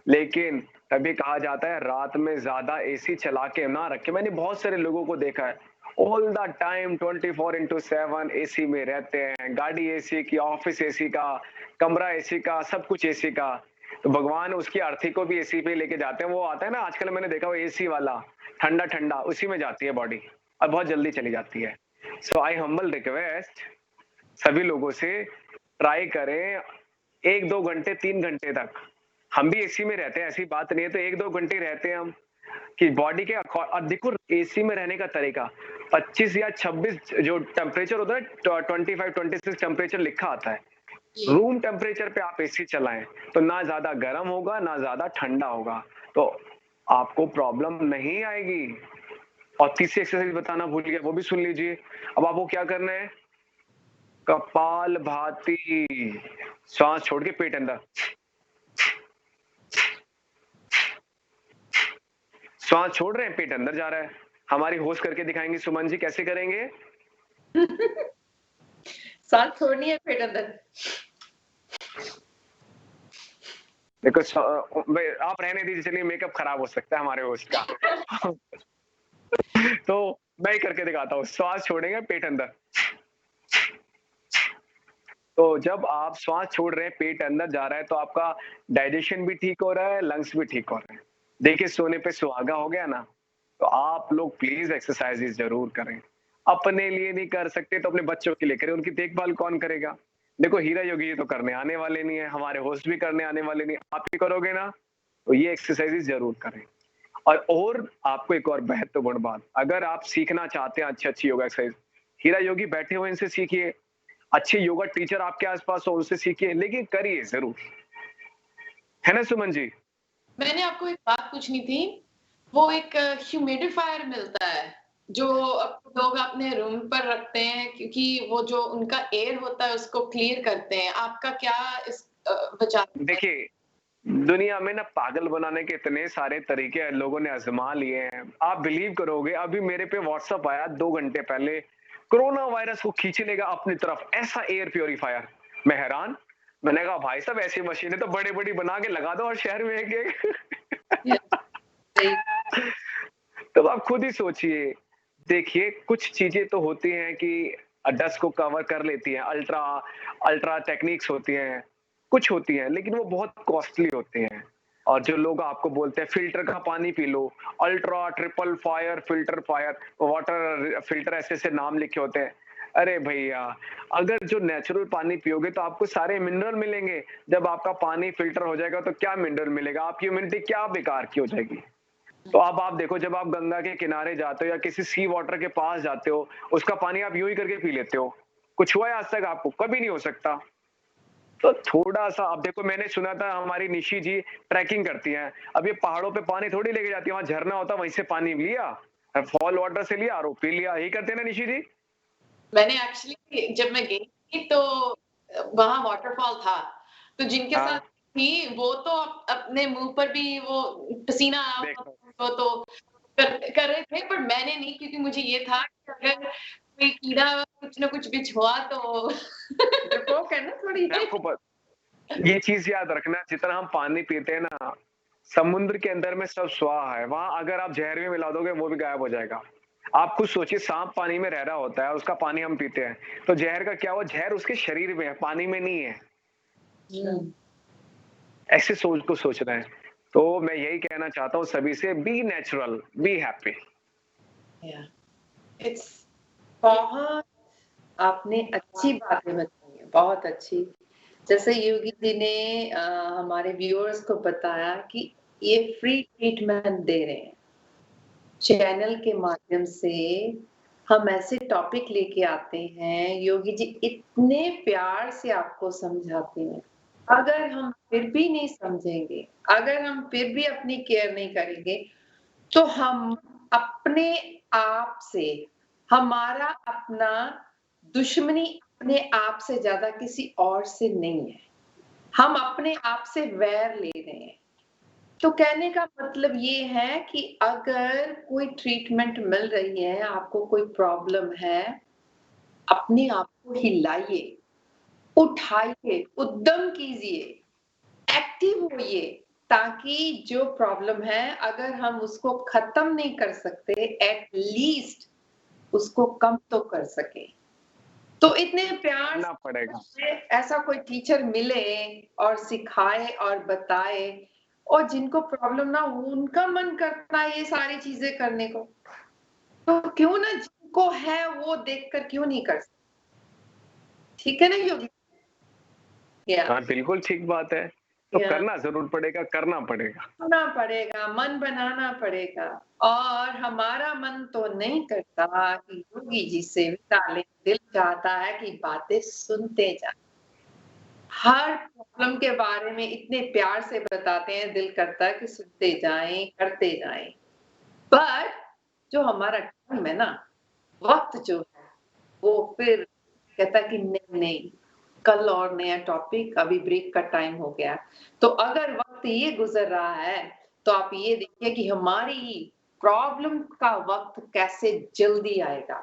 लेकिन तभी कहा जाता है रात में ज्यादा एसी चला के ना रखे। मैंने बहुत सारे लोगों को देखा है, ऑल द टाइम 24/7 एसी में रहते हैं, गाड़ी एसी की, ऑफिस एसी का, कमरा एसी का, सब कुछ एसी का। तो भगवान उसकी अर्थी को भी एसी पे लेके जाते हैं। वो आता है ना आजकल, मैंने देखा वो एसी वाला, ठंडा ठंडा, उसी में जाती है बॉडी और बहुत जल्दी चली जाती है। सो आई हम्बल रिक्वेस्ट सभी लोगों से, ट्राई करें 1-2 घंटे, 3 घंटे तक। हम भी एसी में रहते हैं, ऐसी बात नहीं है, तो 1-2 घंटे रहते हैं हम कि बॉडी के और देखो एसी में रहने का तरीका, 25 या 26 जो टेम्परेचर होता है, 25-26 टेम्परेचर लिखा आता है। रूम टेम्परेचर पे आप एसी चलाएं तो ना ज्यादा गर्म होगा ना ज्यादा ठंडा होगा, तो आपको प्रॉब्लम नहीं आएगी। और तीसरी एक्सरसाइज बताना भूल गया, वो भी सुन लीजिए। अब आपको क्या करना है, कपाल भाती, श्वास छोड़ के पेट अंदर, श्वास छोड़ रहे हैं, पेट अंदर जा रहा है। हमारी होस्ट करके दिखाएंगे सुमन जी, कैसे करेंगे? सांस छोड़नी है, पेट अंदर। देखो आप रहने दीजिए, चलिए मेकअप खराब हो सकता है हमारे होस्ट का। तो मैं ही करके दिखाता हूँ, श्वास छोड़ेंगे पेट अंदर। तो जब आप श्वास छोड़ रहे हैं, पेट अंदर जा रहा है, तो आपका डाइजेशन भी ठीक हो रहा है, लंग्स भी ठीक हो रहे हैं। देखिए सोने पे सुहागा हो गया ना। तो आप लोग प्लीज एक्सरसाइजेस जरूर करें। अपने लिए नहीं कर सकते तो अपने बच्चों के लिए करें, उनकी देखभाल कौन करेगा? देखो हीरा योगी जी तो करने आने वाले नहीं है, हमारे होस्ट भी करने आने वाले नहीं, आप ही करोगे ना, तो ये एक्सरसाइजेस जरूर करें। और आपको एक और महत्वपूर्ण बात, अगर आप सीखना चाहते हैं अच्छी-अच्छी योगा एक्सरसाइज, हीरा योगी बैठे हुए इनसे सीखिए, अच्छे योगा टीचर आपके आस-पास हो उनसे सीखिए, लेकिन करिए ज़रूर। है ना सुमन जी? मैंने आपको एक बात पूछनी थी, वो एक ह्यूमिडिफायर मिलता है, जो लोग अपने रूम पर रखते हैं क्योंकि वो जो उनका एयर होता है उसको क्लियर करते हैं। आपका क्या इस विचार है? देखिए, दुनिया में ना पागल बनाने के इतने सारे तरीके लोगों ने आज़मा लिए हैं। आप बिलीव करोगे अभी मेरे पे व्हाट्सएप आया 2 घंटे पहले, कोरोना वायरस को खींच लेगा अपनी तरफ, ऐसा एयर प्यूरीफायर। मैं हैरान, मैंने कहा भाई साहब ऐसी मशीनें तो बड़ी-बड़ी बना के लगा दो हर शहर में एक-एक। सही। तो आप खुद ही सोचिए, देखिए कुछ चीज़ें तो होती हैं कि डस्ट को कवर कर लेती हैं, अल्ट्रा अल्ट्रा टेक्निक्स होती हैं, कुछ होती हैं, लेकिन वो बहुत कॉस्टली होती हैं। और जो लोग आपको बोलते हैं फ़िल्टर का पानी पी लो, ultra, triple fire, filter fire, water filter ऐसे-ऐसे नाम लिखे होते हैं। अरे भैया, अगर जो नेचुरल पानी पियोगे तो आपको सारे मिनरल मिलेंगे, जब आपका पानी फ़िल्टर हो जाएगा तो क्या मिनरल मिलेगा? आपकी इम्यूनिटी क्या बेकार की हो जाएगी? तो अब आप देखो जब आप गंगा के किनारे जाते हो या किसी सी वाटर के पास जाते हो, उसका पानी आप यूँ ही करके पी लेते हो। कुछ हुआ है आज तक आपको? कभी नहीं हो सकता। तो थोड़ा-सा अब देखो मैंने सुना था हमारी निशी जी ट्रैकिंग करती हैं। अब ये पहाड़ों पे पानी थोड़ी लेके जाती है, वहाँ झरना होता है वहीं से पानी लिया, फॉल वाटर से लिया और वो पी लिया। यही करते हैं ना निशी जी? मैंने एक्चुअली जब मैं गई थी तो वहाँ वॉटरफॉल था, तो जिनके साथ हाँ, थी वो तो अपने मुँह पर भी वो पसीना आ रहा था देखो। उनको तो कर रहे थे पर मैंने नहीं क्योंकि मुझे ये था कि अगर कोई कीड़ा कुछ न कुछ बिच हुआ तो डरपोक है ना थोड़ी। मैं आपको ब ये चीज़ याद रखना जितना हम पानी पीते हैं ना, समुद्र के अंदर में सब स्वाहा है। वहाँ अगर आप ज़हर भी मिला दोगे वो भी गायब हो जाएगा। आप खुद सोचिए सांप पानी में रह रहा होता है, उसका पानी हम पीते हैं। तो ज़हर का क्या हुआ? ज़हर उसके शरीर में है, पानी में नहीं है। हुँ। ऐसे सोच को सोचना है। तो मैं यही कहना चाहता हूँ सभी से बी नेचुरल, बी हैप्पी। या इट्स बहुत आपने अच्छी बातें बताई हैं, बहुत अच्छी। जैसे योगी जी ने हमारे व्यूअर्स को बताया कि ये फ्री ट्रीटमेंट दे रहे हैं। चैनल के माध्यम से हम ऐसे टॉपिक लेके आते हैं, योगी जी इतने प्यार से आपको समझाते हैं। अगर हम फिर भी नहीं समझेंगे, अगर हम फिर भी अपनी केयर नहीं करेंगे, तो हम अपने आप से हमारा अपना दुश्मनी अपने आप से ज़्यादा किसी और से नहीं है। हम अपने आप से वैर ले रहे हैं। तो कहने का मतलब ये है कि अगर कोई ट्रीटमेंट मिल रही है, आपको कोई प्रॉब्लम है, अपने आप को हिलाइए, उठाइए, उद्यम कीजिए, एक्टिव होइए, ताकि जो प्रॉब्लम है अगर हम उसको खत्म नहीं कर सकते, एट लीस्ट उसको कम तो कर सकें। तो इतने प्यार करना पड़ेगा। से ऐसा कोई टीचर मिले और सिखाए और बताए और जिनको प्रॉब्लम ना हो उनका मन करता है ये सारी चीजें करने को। तो क्यों ना जिनको है वो देखकर क्यों नहीं कर सकते? ठीक है ना योगी? या हाँ, बिल्कुल ठीक बात है। तो या करना ज़रूर पड़ेगा, करना पड़ेगा। करना पड़ेगा, मन बनाना पड़ेगा और हमारा मन तो नहीं करता कि योगी जी से विदा लें, दिल चाहता है कि बातें सुनते जाएँ। हर प्रॉब्लम के बारे में इतने प्यार से बताते हैं, दिल करता है कि सुनते जाएँ, करते जाएँ। बट जो हमारा टाइम है ना, वक़्त जो है, वो फिर कहता है कि नहीं, कल और नया टॉपिक, अभी ब्रेक का टाइम हो गया। तो अगर वक़्त ये गुज़र रहा है, तो आप ये देखिए कि हमारी प्रॉब्लम का वक़्त कैसे जल्दी आएगा।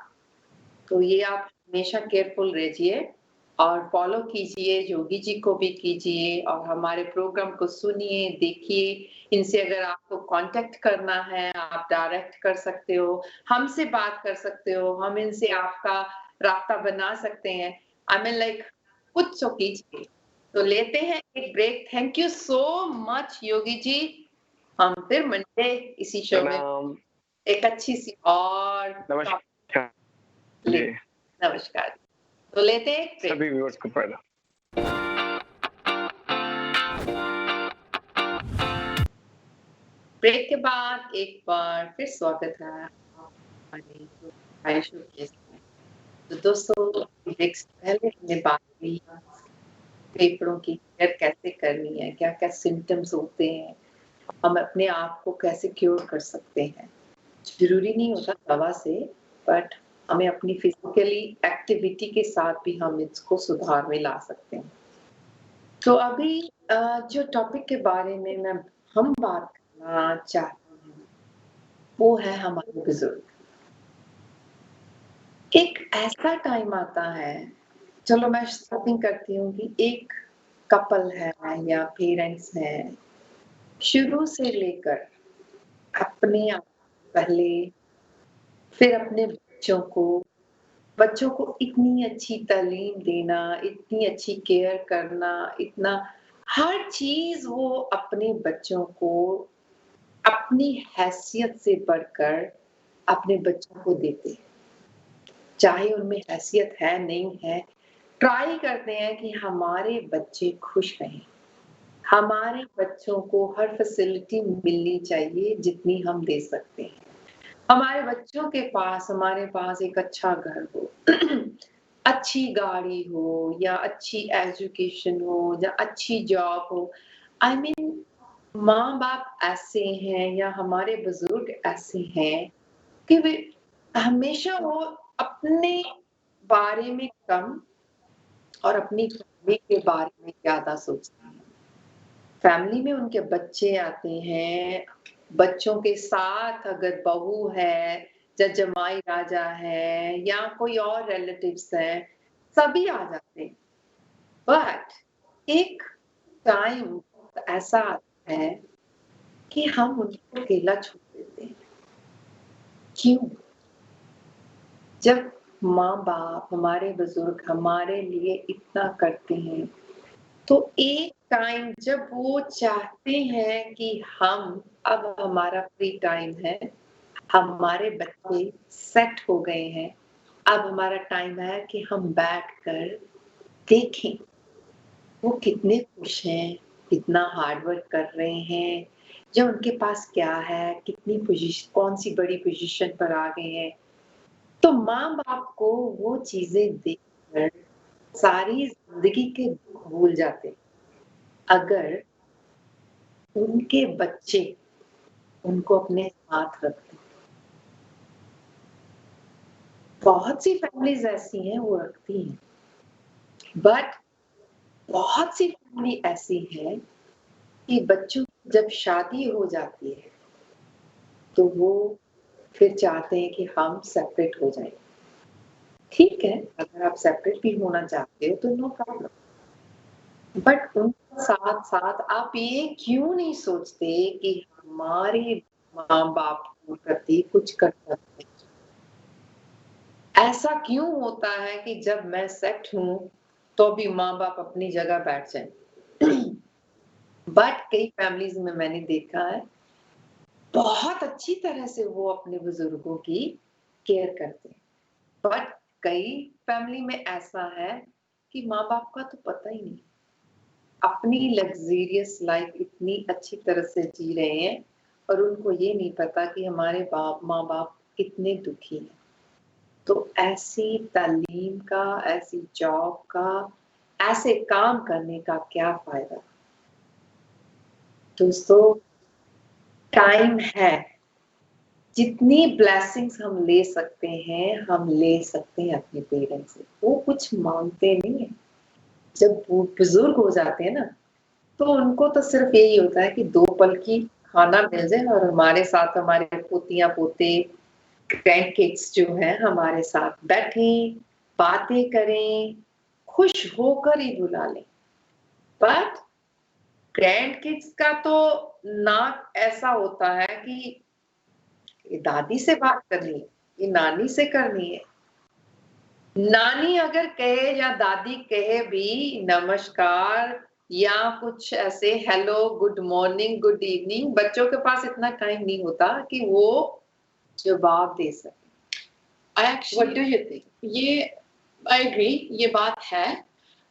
तो ये आप हमेशा केयरफुल रहिए और फॉलो कीजिए, योगी जी को भी कीजिए और हमारे प्रोग्राम को सुनिए, देखिए। इनसे अगर आपको कॉन्टैक्ट करना है, आप डायरेक्ट कर सकते हो, हमसे बात कर सकते हो, हम इनसे आपका राब्ता बना सकते हैं। आई मीन लाइक कुछ तो कीजिए। तो लेते हैं एक break. Thank you so much Yogi ji. हम फिर मंडे इसी शो में प्रणाम, एक अच्छी-सी और टॉप नमस्कार। जी नमस्कार। तो लेते हैं एक ब्रेक। सभी व्यूअर्स को पहला ब्रेक के बाद एक बार फिर स्वागत है हमारे आयुष के साथ। तो दोस्तों ब्रेक से पहले हमने बात की फेफड़ों की केयर कैसे करनी है, क्या-क्या सिम्पटम्स होते हैं, हम अपने आप को कैसे क्योर कर सकते हैं। ज़रूरी नहीं होता दवा से, बट हमें अपनी फिजिकली एक्टिविटी के साथ भी हम इसको सुधार में ला सकते हैं। तो अभी जो टॉपिक के बारे में हम बात करना चाहते हैं, वो है हमारे बुजुर्ग। एक ऐसा टाइम आता है, चलो मैं स्टार्टिंग करती हूँ कि एक कपल है या पेरेंट्स हैं, शुरू से लेकर अपने आप पहले, फिर अपने बच्चों को इतनी अच्छी तालीम देना, इतनी अच्छी केयर करना, इतना हर चीज़ वो अपने बच्चों को अपनी हैसियत से बढ़कर अपने बच्चों को देते हैं। चाहे उनमें हैसियत है, नहीं है, ट्राई करते हैं कि हमारे बच्चे खुश रहें। हमारे बच्चों को हर फैसिलिटी मिलनी चाहिए जितनी हम दे सकते हैं। हमारे बच्चों के पास हमारे पास एक अच्छा घर हो, अच्छी गाड़ी हो या अच्छी एजुकेशन हो या अच्छी जॉब हो। आई मीन माँ-बाप ऐसे हैं या हमारे बुजुर्ग ऐसे हैं कि वे हमेशा वो अपने बारे में कम और अपनी फैमिली के बारे में ज़्यादा सोचते हैं। फैमिली में उनके बच्चे आते हैं, बच्चों के साथ अगर बहू है या जमाई राजा है या कोई और रिलेटिव्स हैं, सभी आ जाते हैं। बट एक टाइम ऐसा आता है कि हम उनको अकेला छोड़ देते हैं। क्यों? जब माँ-बाप, हमारे बुजुर्ग हमारे लिए इतना करते हैं, तो एक टाइम जब वो चाहते हैं कि हम अब हमारा फ्री टाइम है, हमारे बच्चे सेट हो गए हैं, अब हमारा टाइम है कि हम बैठकर देखें, वो कितने खुश हैं, कितना हार्ड वर्क कर रहे हैं, या उनके पास क्या है, कौन-सी बड़ी पोज़ीशन पर आ गए हैं। तो माँ-बाप को वो चीज़ें देखकर सारी ज़िंदगी के दुःख भूल जाते हैं। अगर उनके बच्चे उनको अपने साथ रखते। बहुत सी फैमिलीज़ ऐसी हैं वो रखती हैं, बट बहुत सी फैमिली ऐसी है कि बच्चों की जब शादी हो जाती है, तो वो फिर चाहते हैं कि हम सेपरेट हो जाएँ। ठीक है, अगर आप सेपरेट भी होना चाहते हो तो नो प्रॉब्लम। बट उनके साथ-साथ आप ये क्यों नहीं सोचते कि हमारे माँ-बाप के प्रति कुछ कर सकते हैं? ऐसा क्यों होता है कि जब मैं सेट हूँ, तो भी माँ-बाप अपनी जगह बैठ जाएँ? बट कई फैमिलीज़ में मैंने देखा है, बहुत अच्छी तरह से वो अपने बुजुर्गों की केयर करते हैं। बट कई फैमिली में ऐसा है कि माँ-बाप का तो पता ही नहीं। अपनी लग्ज़रियस लाइफ़ इतनी अच्छी तरह से जी रहे हैं और उनको ये नहीं पता कि हमारे माँ-बाप कितने दुखी हैं। तो ऐसी तालीम का, ऐसी जॉब का, ऐसे काम करने का क्या फ़ायदा? दोस्तों, टाइम है, जितनी ब्लेसिंग्स हम ले सकते हैं, हम ले सकते हैं अपने पेरेंट्स से। वो कुछ माँगते नहीं हैं। जब वो बुज़ुर्ग हो जाते हैं ना, तो उनको तो सिर्फ़ यही होता है कि 2 पल की खाना मिल जाए और हमारे साथ हमारे पोतियाँ-पोते, ग्रैंड किड्स जो हैं हमारे साथ बैठें, बातें करें, खुश होकर ही बुला लें। बट ग्रैंड किड्स का तो ना ऐसा होता है कि ये दादी से बात करनी है, ये नानी से करनी है। नानी अगर कहे या दादी कहे भी नमस्कार या कुछ ऐसे hello, good morning, good evening, बच्चों के पास इतना टाइम नहीं होता कि वो जवाब दे सकें। I What do actually, you think? ये I agree, ये बात है,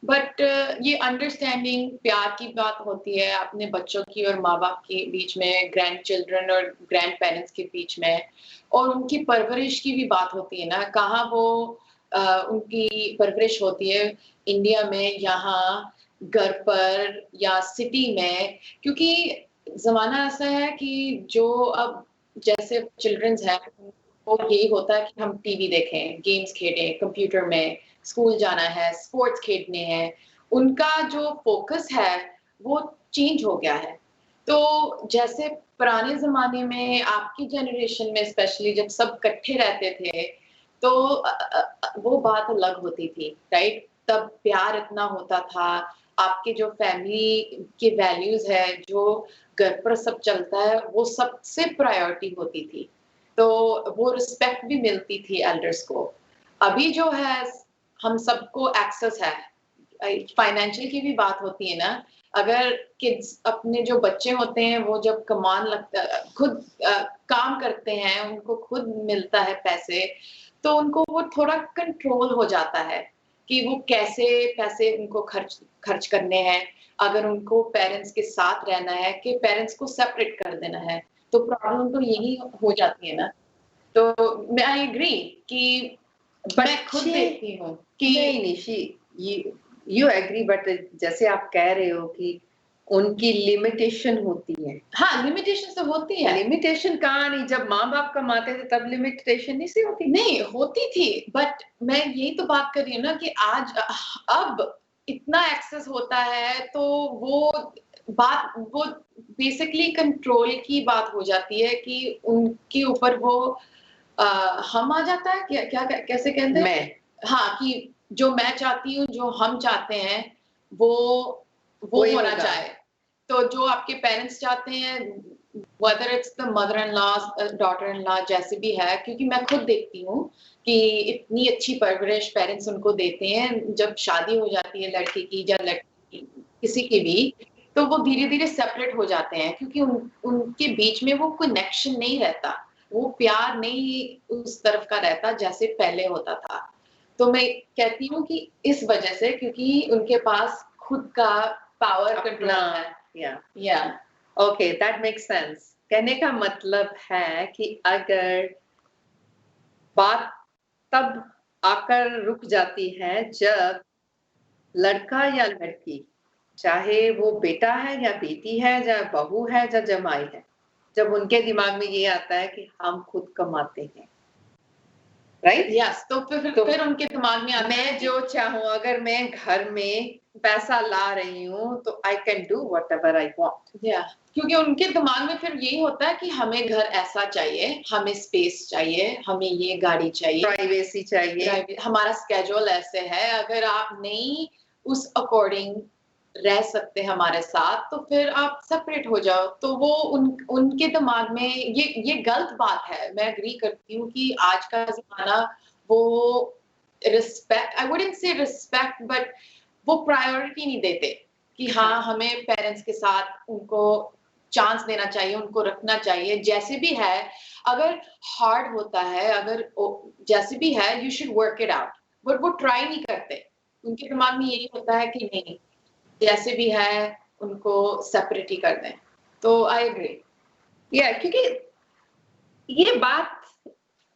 बट ये अंडरस्टैंडिंग प्यार की बात होती है अपने बच्चों की और माँ बाप के बीच में, ग्रैंड चिल्ड्रन और ग्रैंड पेरेंट्स के बीच में, और उनकी परवरिश की भी बात होती है ना, कहाँ वो उनकी परवरिश होती है, इंडिया में, यहाँ घर पर या सिटी में, क्योंकि जमाना ऐसा है कि जो अब जैसे चिल्ड्रंस हैं, वो यही होता है कि हम टीवी देखें, गेम्स खेलें, कंप्यूटर में, स्कूल जाना है, स्पोर्ट्स खेलने हैं, उनका जो फोकस है वो चेंज हो गया है। तो जैसे पुराने ज़माने में आपकी जनरेशन में स्पेशली जब सब इकट्ठे रहते थे, तो वो बात अलग होती थी, राइट? तब प्यार इतना होता था, आपके जो फैमिली के वैल्यूज़ है, जो घर पर सब चलता है, वो सबसे प्रायोरिटी होती थी। तो वो रिस्पेक्ट भी मिलती थी एल्डर्स को। अभी जो है हम सबको एक्सेस है, फाइनेंशियल की भी बात होती है ना, अगर किड्स अपने जो बच्चे होते हैं वो जब कमान लगता खुद काम करते हैं, उनको खुद मिलता है पैसे, तो उनको वो थोड़ा कंट्रोल हो जाता है कि वो कैसे पैसे उनको खर्च खर्च करने हैं। अगर उनको पेरेंट्स के साथ रहना है कि पेरेंट्स को सेपरेट कर देना है, तो प्रॉब्लम तो यही हो जाती है ना। तो मैं आई एग्री कि मैं खुद बच्चे देखती हूँ कि नहीं निशी, you agree, but जैसे आप कह रहे हो कि उनकी लिमिटेशन होती है। हाँ, लिमिटेशन तो होती है। लिमिटेशन कहाँ नहीं, जब माँ बाप कमाते थे तब लिमिटेशन नहीं सी होती। नहीं, होती थी, बट मैं यही तो बात कर रही हूँ ना कि आज अब इतना एक्सेस होता है, तो वो बेसिकली कंट्रोल की बात हो जाती है कि उनके ऊपर वो हम आ जाता है, क्या कैसे कहते हैं? मैं हाँ, कि जो मैं चाहती हूँ, जो हम चाहते हैं, वो वही होना होगा। चाहिए। तो जो आपके पेरेंट्स चाहते हैं, whether it's the mother in law, daughter in law, जैसे भी है, क्योंकि मैं खुद देखती हूँ कि इतनी अच्छी परवरिश पेरेंट्स उनको देते हैं, जब शादी हो जाती है लड़के की या लड़की की, किसी की भी, तो वो धीरे-धीरे सेपरेट हो जाते हैं, क्योंकि उनके बीच में वो कनेक्शन नहीं रहता, वो प्यार नहीं उस तरफ का रहता जैसे पहले होता था। तो मैं कहती हूँ कि इस वजह से, क्योंकि उनके पास खुद का पावर कंट्रोल अपना है। या ओके, दैट मेक्स सेंस। कहने का मतलब है कि अगर बात तब आकर रुक जाती है जब लड़का या लड़की, चाहे वो बेटा है या बेटी है, या बहू है या जमाई है, जब उनके दिमाग में ये आता है कि हम खुद कमाते हैं, राइट? यस, तो फिर उनके दिमाग में आता है मैं जो चाहूँ, अगर मैं घर में पैसा ला रही हूँ तो I can do whatever I want. या क्योंकि उनके दिमाग में फिर यही होता है कि हमें घर ऐसा चाहिए, हमें स्पेस चाहिए, हमें ये गाड़ी चाहिए, प्राइवेसी चाहिए। हमारा स्केड्यूल ऐसे है, अगर आप नहीं उस अकॉर्डिंग रह सकते हमारे साथ, तो फिर आप सेपरेट हो जाओ। तो वो उनके दिमाग में ये गलत बात है। मैं एग्री करती हूँ कि आज का ज़माना वो respect, I wouldn't say respect, but वो प्रायोरिटी नहीं देते कि हाँ, हमें पेरेंट्स के साथ उनको चांस देना चाहिए, उनको रखना चाहिए, जैसे भी है। अगर हार्ड होता है, अगर जैसे भी है, you should work it out, but वो ट्राई नहीं करते। उनके दिमाग में यही होता है कि नहीं, जैसे भी है उनको सेपरेट ही कर दें। तो आई एग्री। क्योंकि ये बात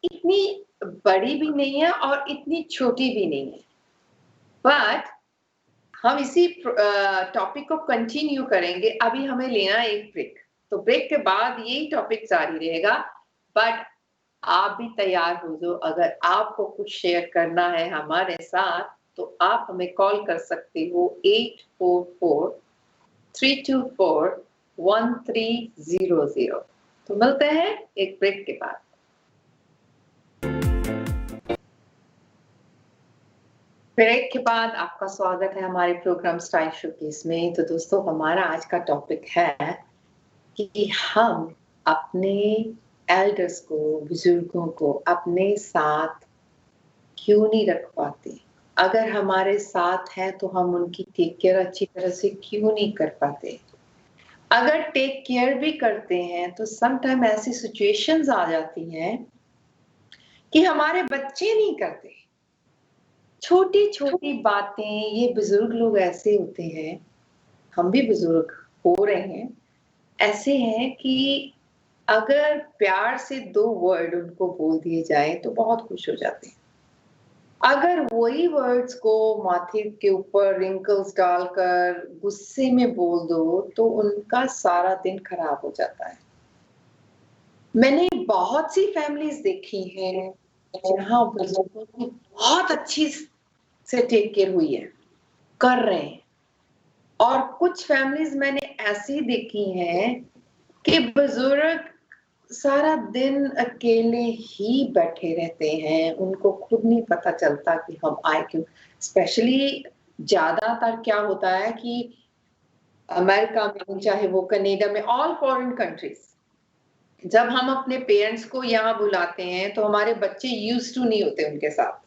इतनी बड़ी भी नहीं है और इतनी छोटी भी नहीं है, बट हम इसी टॉपिक को कंटिन्यू करेंगे। अभी हमें लेना है एक ब्रेक, तो ब्रेक के बाद यही टॉपिक जारी रहेगा। बट आप भी तैयार हो जाओ, अगर आपको कुछ शेयर करना है हमारे साथ तो आप हमें कॉल कर सकते हो 844-324-1300। तो मिलते हैं एक ब्रेक के बाद। ब्रेक के बाद आपका स्वागत है हमारे प्रोग्राम स्टाइल शोकेस में। तो दोस्तों, हमारा आज का टॉपिक है कि हम अपने एल्डर्स को, बुजुर्गों को अपने साथ क्यों नहीं रख पाते। अगर हमारे साथ है तो हम उनकी टेक केयर अच्छी तरह से क्यों नहीं कर पाते। अगर टेक केयर भी करते हैं तो समटाइम ऐसी सिचुएशंस आ जाती हैं कि हमारे बच्चे नहीं करते। छोटी छोटी बातें, ये बुजुर्ग लोग ऐसे होते हैं, हम भी बुजुर्ग हो रहे हैं, ऐसे हैं कि अगर प्यार से 2 वर्ड उनको बोल दिए जाए तो बहुत खुश हो जाते हैं। अगर वही वर्ड्स को माथे के ऊपर रिंकल्स डालकर गुस्से में बोल दो तो उनका सारा दिन खराब हो जाता है। मैंने बहुत सी फैमिलीज देखी हैं जहां बुजुर्गों की बहुत अच्छी से टेक केयर हुई है, कर रहे हैं, और कुछ फैमिलीज मैंने ऐसी देखी हैं कि बुजुर्ग सारा दिन अकेले ही बैठे रहते हैं, उनको खुद नहीं पता चलता कि हम आए क्यों। स्पेशली ज्यादातर क्या होता है कि अमेरिका में, चाहे वो कनाडा में, ऑल फॉरेन कंट्रीज, जब हम अपने पेरेंट्स को यहाँ बुलाते हैं तो हमारे बच्चे यूज्ड टू नहीं होते उनके साथ।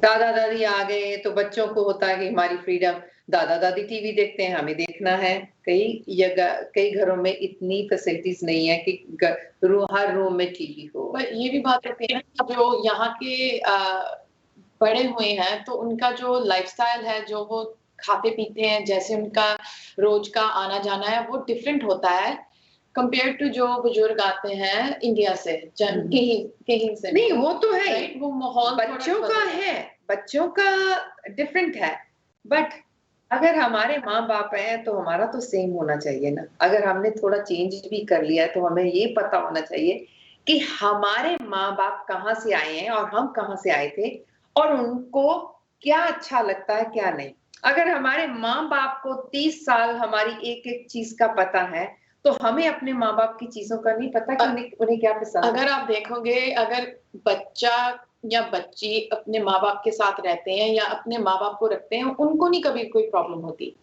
दादा दादी आ गए तो बच्चों को होता है कि हमारी फ्रीडम, दादा दादी टीवी देखते हैं, हमें देखना है। कई घरों में इतनी फैसिलिटीज नहीं है कि हर रूम में टीवी हो। पर ये भी बात होती है कि जो यहाँ के बड़े हुए हैं तो उनका जो लाइफस्टाइल है, जो वो खाते पीते हैं, जैसे उनका रोज का आना जाना है, वो डिफरेंट होता है कंपेयर टू जो बुजुर्ग आते हैं इंडिया से, कहीं कहीं से। नहीं, वो तो है, वो माहौल बच्चों का है, बच्चों का डिफरेंट है। बट अगर हमारे माँ बाप हैं तो हमारा तो सेम होना चाहिए ना। अगर हमने थोड़ा चेंज भी कर लिया है तो हमें ये पता होना चाहिए कि हमारे माँ बाप कहाँ से आए हैं और हम कहाँ से आए थे, और उनको क्या अच्छा लगता है क्या नहीं। अगर हमारे माँ बाप को 30 साल हमारी एक एक चीज का पता है तो हमें अपने माँ बाप की चीजों का नहीं पता कि उन्हें क्या पसंद। अगर आप देखोगे, अगर बच्चा या बच्ची अपने माँ बाप के साथ रहते हैं या अपने माँ बाप को रखते हैं, उनको नहीं कभी कोई प्रॉब्लम होती।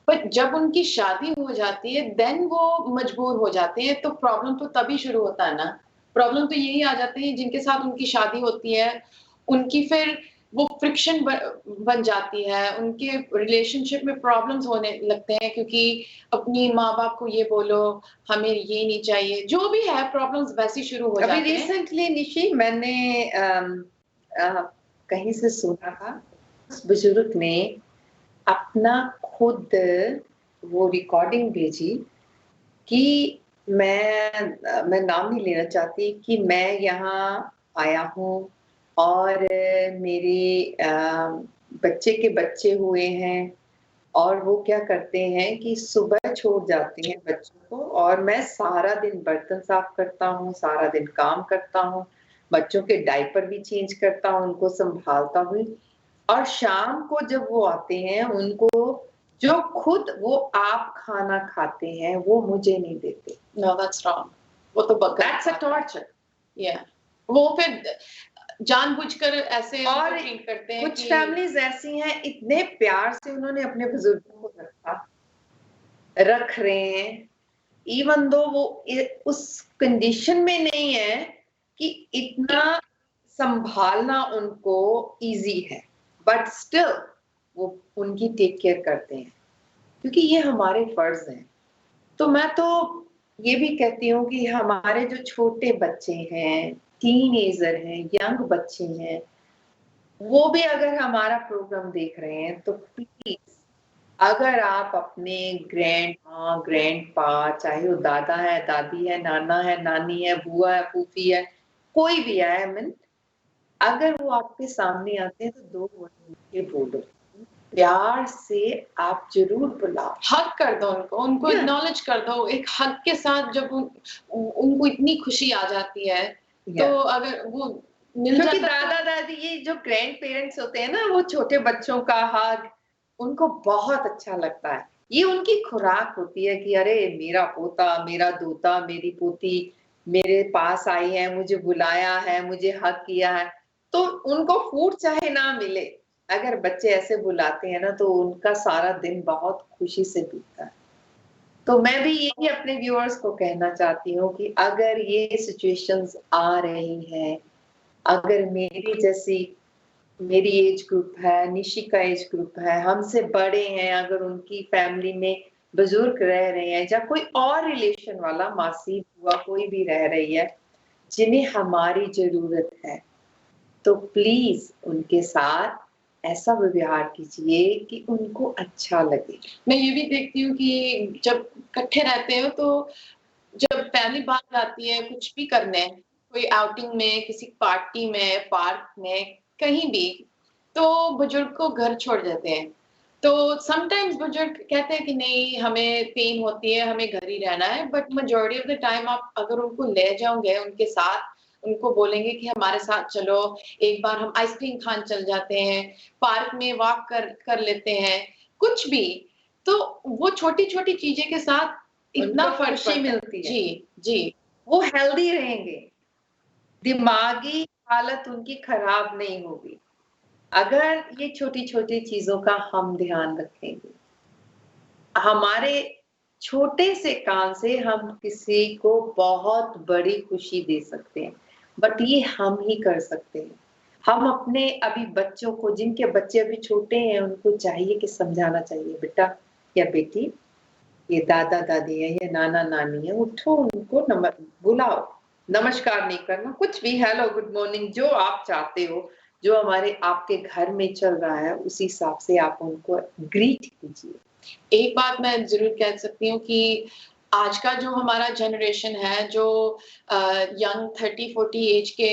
पर जब उनकी शादी हो जाती है देन वो मजबूर हो जाते हैं, तो प्रॉब्लम तो तभी शुरू होता है ना। प्रॉब्लम तो यही आ जाते हैं जिनके साथ उनकी शादी होती है, उनकी फिर वो फ्रिक्शन बन जाती है, उनके रिलेशनशिप में प्रॉब्लम्स होने लगते हैं, क्योंकि अपनी माँ बाप को ये बोलो, हमें ये नहीं चाहिए, जो भी है प्रॉब्लम्स वैसे शुरू हो जाते हैं। अभी रिसेंटली निशी मैंने कहीं से सुना था, उस बुजुर्ग ने अपना खुद वो रिकॉर्डिंग भेजी कि मैं नाम नहीं लेना चाहती, कि मैं यहाँ आया हूँ और मेरे बच्चे के बच्चे हुए हैं, और वो क्या करते हैं कि सुबह छोड़ जाते हैं बच्चों को, और मैं सारा दिन बर्तन साफ करता हूँ, सारा दिन काम करता हूँ, बच्चों के डायपर भी चेंज करता हूँ, उनको संभालता हूँ, और शाम को जब वो आते हैं उनको जो खुद वो आप खाना खाते हैं वो मुझे नहीं देते। No, that's wrong. वो तो That's a torture. Yeah. वो फिर जानबूझकर ऐसे और ट्रीट करते हैं। कुछ फैमिलीज ऐसी हैं, इतने प्यार से उन्होंने अपने बुजुर्गों को रख रहे हैं, इवन दो वो उस कंडीशन में नहीं है कि इतना संभालना उनको इजी है, बट स्टिल वो उनकी टेक केयर करते हैं, क्योंकि ये हमारे फर्ज हैं। तो मैं तो ये भी कहती हूँ कि हमारे जो छोटे बच्चे हैं, टीनेजर हैं, यंग बच्चे हैं, वो भी अगर हमारा प्रोग्राम देख रहे हैं तो प्लीज, अगर आप अपने ग्रैंड माँ, ग्रैंड पा, चाहे वो दादा है, दादी है, नाना है, नानी है, बुआ है, फूफी है, कोई भी है, अगर वो आपके सामने आते हैं तो 2 वर्ड बोलो, प्यार से आप जरूर बुलाओ, हक कर दो उनको एक्नॉलेज कर दो। एक हक के साथ जब उनको इतनी खुशी आ जाती है, तो अगर वो मिल क्योंकि दादा दादी, ये जो ग्रैंड पेरेंट्स होते हैं ना, वो छोटे बच्चों का हक उनको बहुत अच्छा लगता है। ये उनकी खुराक होती है कि अरे मेरा पोता, मेरा दोता, मेरी पोती मेरे पास आई है, मुझे बुलाया है, मुझे हक किया है। तो उनको फूड चाहे ना मिले, अगर बच्चे ऐसे बुलाते हैं ना तो उनका सारा दिन बहुत खुशी से बीतता है। तो मैं भी यही अपने व्यूअर्स को कहना चाहती हूँ कि अगर ये सिचुएशंस आ रही हैं, अगर मेरी एज ग्रुप है, निशी का एज ग्रुप है, हमसे बड़े हैं, अगर उनकी फैमिली में बुजुर्ग रह रहे हैं या कोई और रिलेशन वाला, मासी बुआ कोई भी रह रही है, जिन्हें हमारी जरूरत है, तो प्लीज उनके साथ ऐसा व्यवहार कीजिए कि उनको अच्छा लगे। मैं ये भी देखती हूँ कि जब इकट्ठे रहते हो तो जब फैमिली बाहर जाती है कुछ भी करने, कोई आउटिंग में, किसी पार्टी में, पार्क में, कहीं भी, तो बुजुर्ग को घर छोड़ देते हैं। तो समटाइम्स बुजुर्ग कहते हैं कि नहीं हमें पेन होती है, हमें घर ही रहना है, but majority of the time आप अगर उनको ले जाओगे उनके साथ, उनको बोलेंगे कि हमारे साथ चलो, एक बार हम आइसक्रीम खाने चल जाते हैं, पार्क में वॉक कर लेते हैं, कुछ भी, तो वो छोटी-छोटी चीज़ें के साथ इतना उनको फ़र्क खुशी पड़ता है। मिलती है। जी, जी। वो हेल्दी रहेंगे, दिमागी हालत उनकी खराब नहीं होगी, अगर ये छोटी-छोटी चीज़ों का हम ध्यान रखेंगे। हमारे छोटे से काम से हम किसी को बहुत बड़ी खुशी दे सकते हैं, बट ये हम ही कर सकते हैं। हम अपने अभी बच्चों को, जिनके बच्चे अभी छोटे हैं, उनको चाहिए कि समझाना चाहिए, बेटा या बेटी, ये दादा-दादी है, ये नाना-नानी है, उठो उनको बुलाओ, नमस्कार नहीं करना, कुछ भी हेलो, गुड मॉर्निंग, जो आप चाहते हो, जो हमारे आपके घर में चल रहा है, उस हिसाब से आप उनको ग्रीट कीजिए। एक बात मैं ज़रूर कह सकती हूँ कि आज का जो हमारा जनरेशन है, जो यंग 30-40 एज के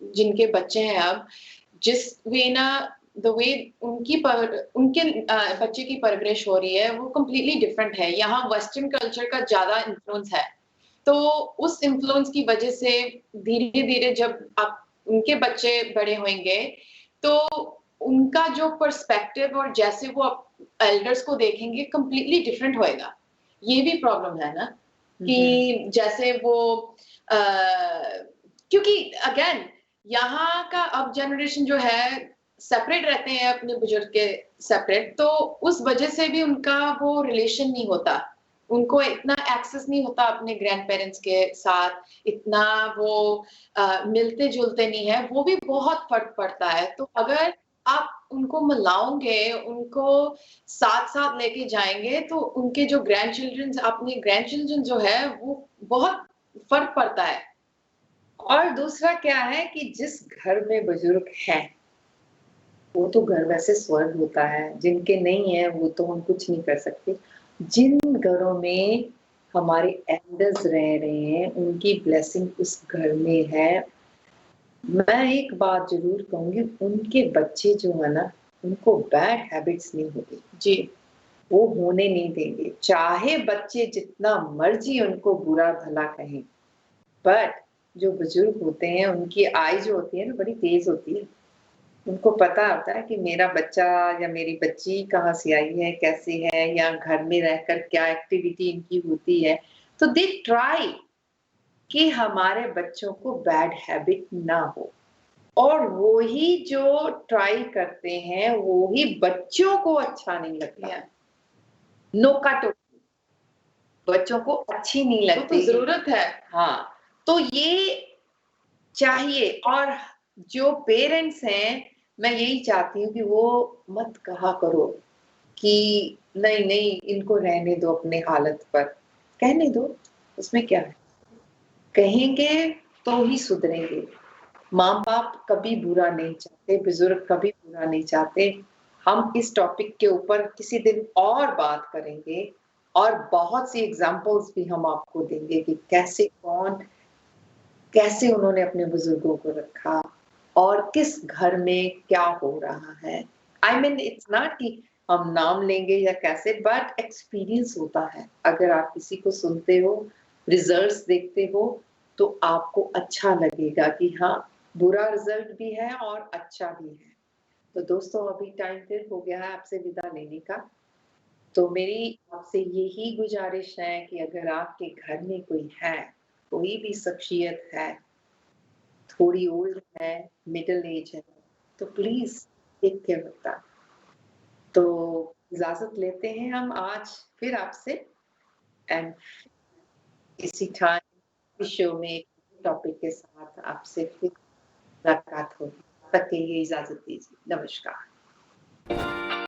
जिनके बच्चे हैं अब, जिस वे ना द वे उनके बच्चे की परवरिश हो रही है, वो कंप्लीटली डिफरेंट है। यहाँ वेस्टर्न कल्चर का ज़्यादा इन्फ्लुएंस है। तो उस इन्फ्लुएंस की वजह से धीरे-धीरे जब आप उनके बच्चे बड़े होंगे, तो उनका जो पर्सपेक्टिव और जैसे वो एल्डर्स को देखेंगे कंप्लीटली डिफरेंट होएगा। ये भी प्रॉब्लम है ना कि जैसे वो अ, क्योंकि अगेन यहाँ का अब जनरेशन जो है सेपरेट रहते हैं अपने बुजुर्ग के सेपरेट, तो उस वजह से भी उनका वो रिलेशन नहीं होता। उनको इतना एक्सेस नहीं होता अपने ग्रैंड पेरेंट्स के साथ, इतना वो मिलते-जुलते नहीं है, वो भी बहुत फ़र्क पड़ता है। तो अगर आप उनको मिलाओगे, उनको साथ-साथ लेके जाएँगे, तो उनके जो अपने ग्रैंड चिल्ड्रन जो है, वो बहुत फ़र्क पड़ता है। और दूसरा क्या है कि जिस घर में बुजुर्ग हैं, वो तो घर वैसे स्वर्ग होता है, जिनके नहीं है वो तो हम कुछ नहीं कर सकते। जिन घरों में हमारे एल्डर्स रह रहे हैं, उनकी ब्लेसिंग उस घर में है। मैं एक बात ज़रूर कहूँगी, उनके बच्चे जो है ना, उनको बैड हैबिट्स नहीं होगी। जी। वो होने नहीं देंगे, चाहे बच्चे जितना मर्ज़ी उनको बुरा-भला कहें। बट जो बुजुर्ग होते हैं, उनकी आई जो होती है ना, बड़ी तेज़ होती है। उनको पता होता है कि मेरा बच्चा या मेरी बच्ची कहाँ से आई है, कैसे है, या घर में रहकर क्या एक्टिविटी इनकी होती है। तो दे ट्राई कि हमारे बच्चों को बैड हैबिट ना हो, और वो ही जो ट्राई करते हैं, वो ही बच्चों को अच्छा नहीं लगता है। नोका-टोकी बच्चों को अच्छी नहीं वो तो लगती। ज़रूरत है। हाँ, तो ये चाहिए। और जो पेरेंट्स हैं, मैं यही चाहती हूँ कि वो मत कहा करो कि नहीं-नहीं इनको रहने दो अपने हालत पर, कहने दो, उसमें क्या है? कहेंगे तो ही सुधरेंगे। माँ-बाप कभी बुरा नहीं चाहते, बुजुर्ग कभी बुरा नहीं चाहते। हम इस टॉपिक के ऊपर किसी दिन और बात करेंगे, और बहुत सी एग्ज़ाम्पल्स भी हम आपको देंगे कि कैसे उन्होंने अपने बुजुर्गों को रखा, और किस घर में क्या हो रहा है। आई मीन इट्स नॉट कि हम नाम लेंगे या कैसे, बट एक्सपीरियंस होता है। अगर आप किसी को सुनते हो, रिजल्ट्स देखते हो, तो आपको अच्छा लगेगा कि हाँ, बुरा रिजल्ट भी है और अच्छा भी है। तो दोस्तों, अभी टाइम फिर हो गया है आपसे विदा लेने का। तो मेरी आपसे यही गुजारिश है कि अगर आपके घर में कोई है, कोई भी शख्सियत है, थोड़ी ओल्ड है, मिडल एज है, तो please take care of that. तो इजाज़त लेते हैं हम आज फिर आपसे, एंड इसी टाइम इस शो में टॉपिक के साथ आपसे फिर मुलाकात होगी। तब तक के लिए इजाज़त दीजिए। नमस्कार।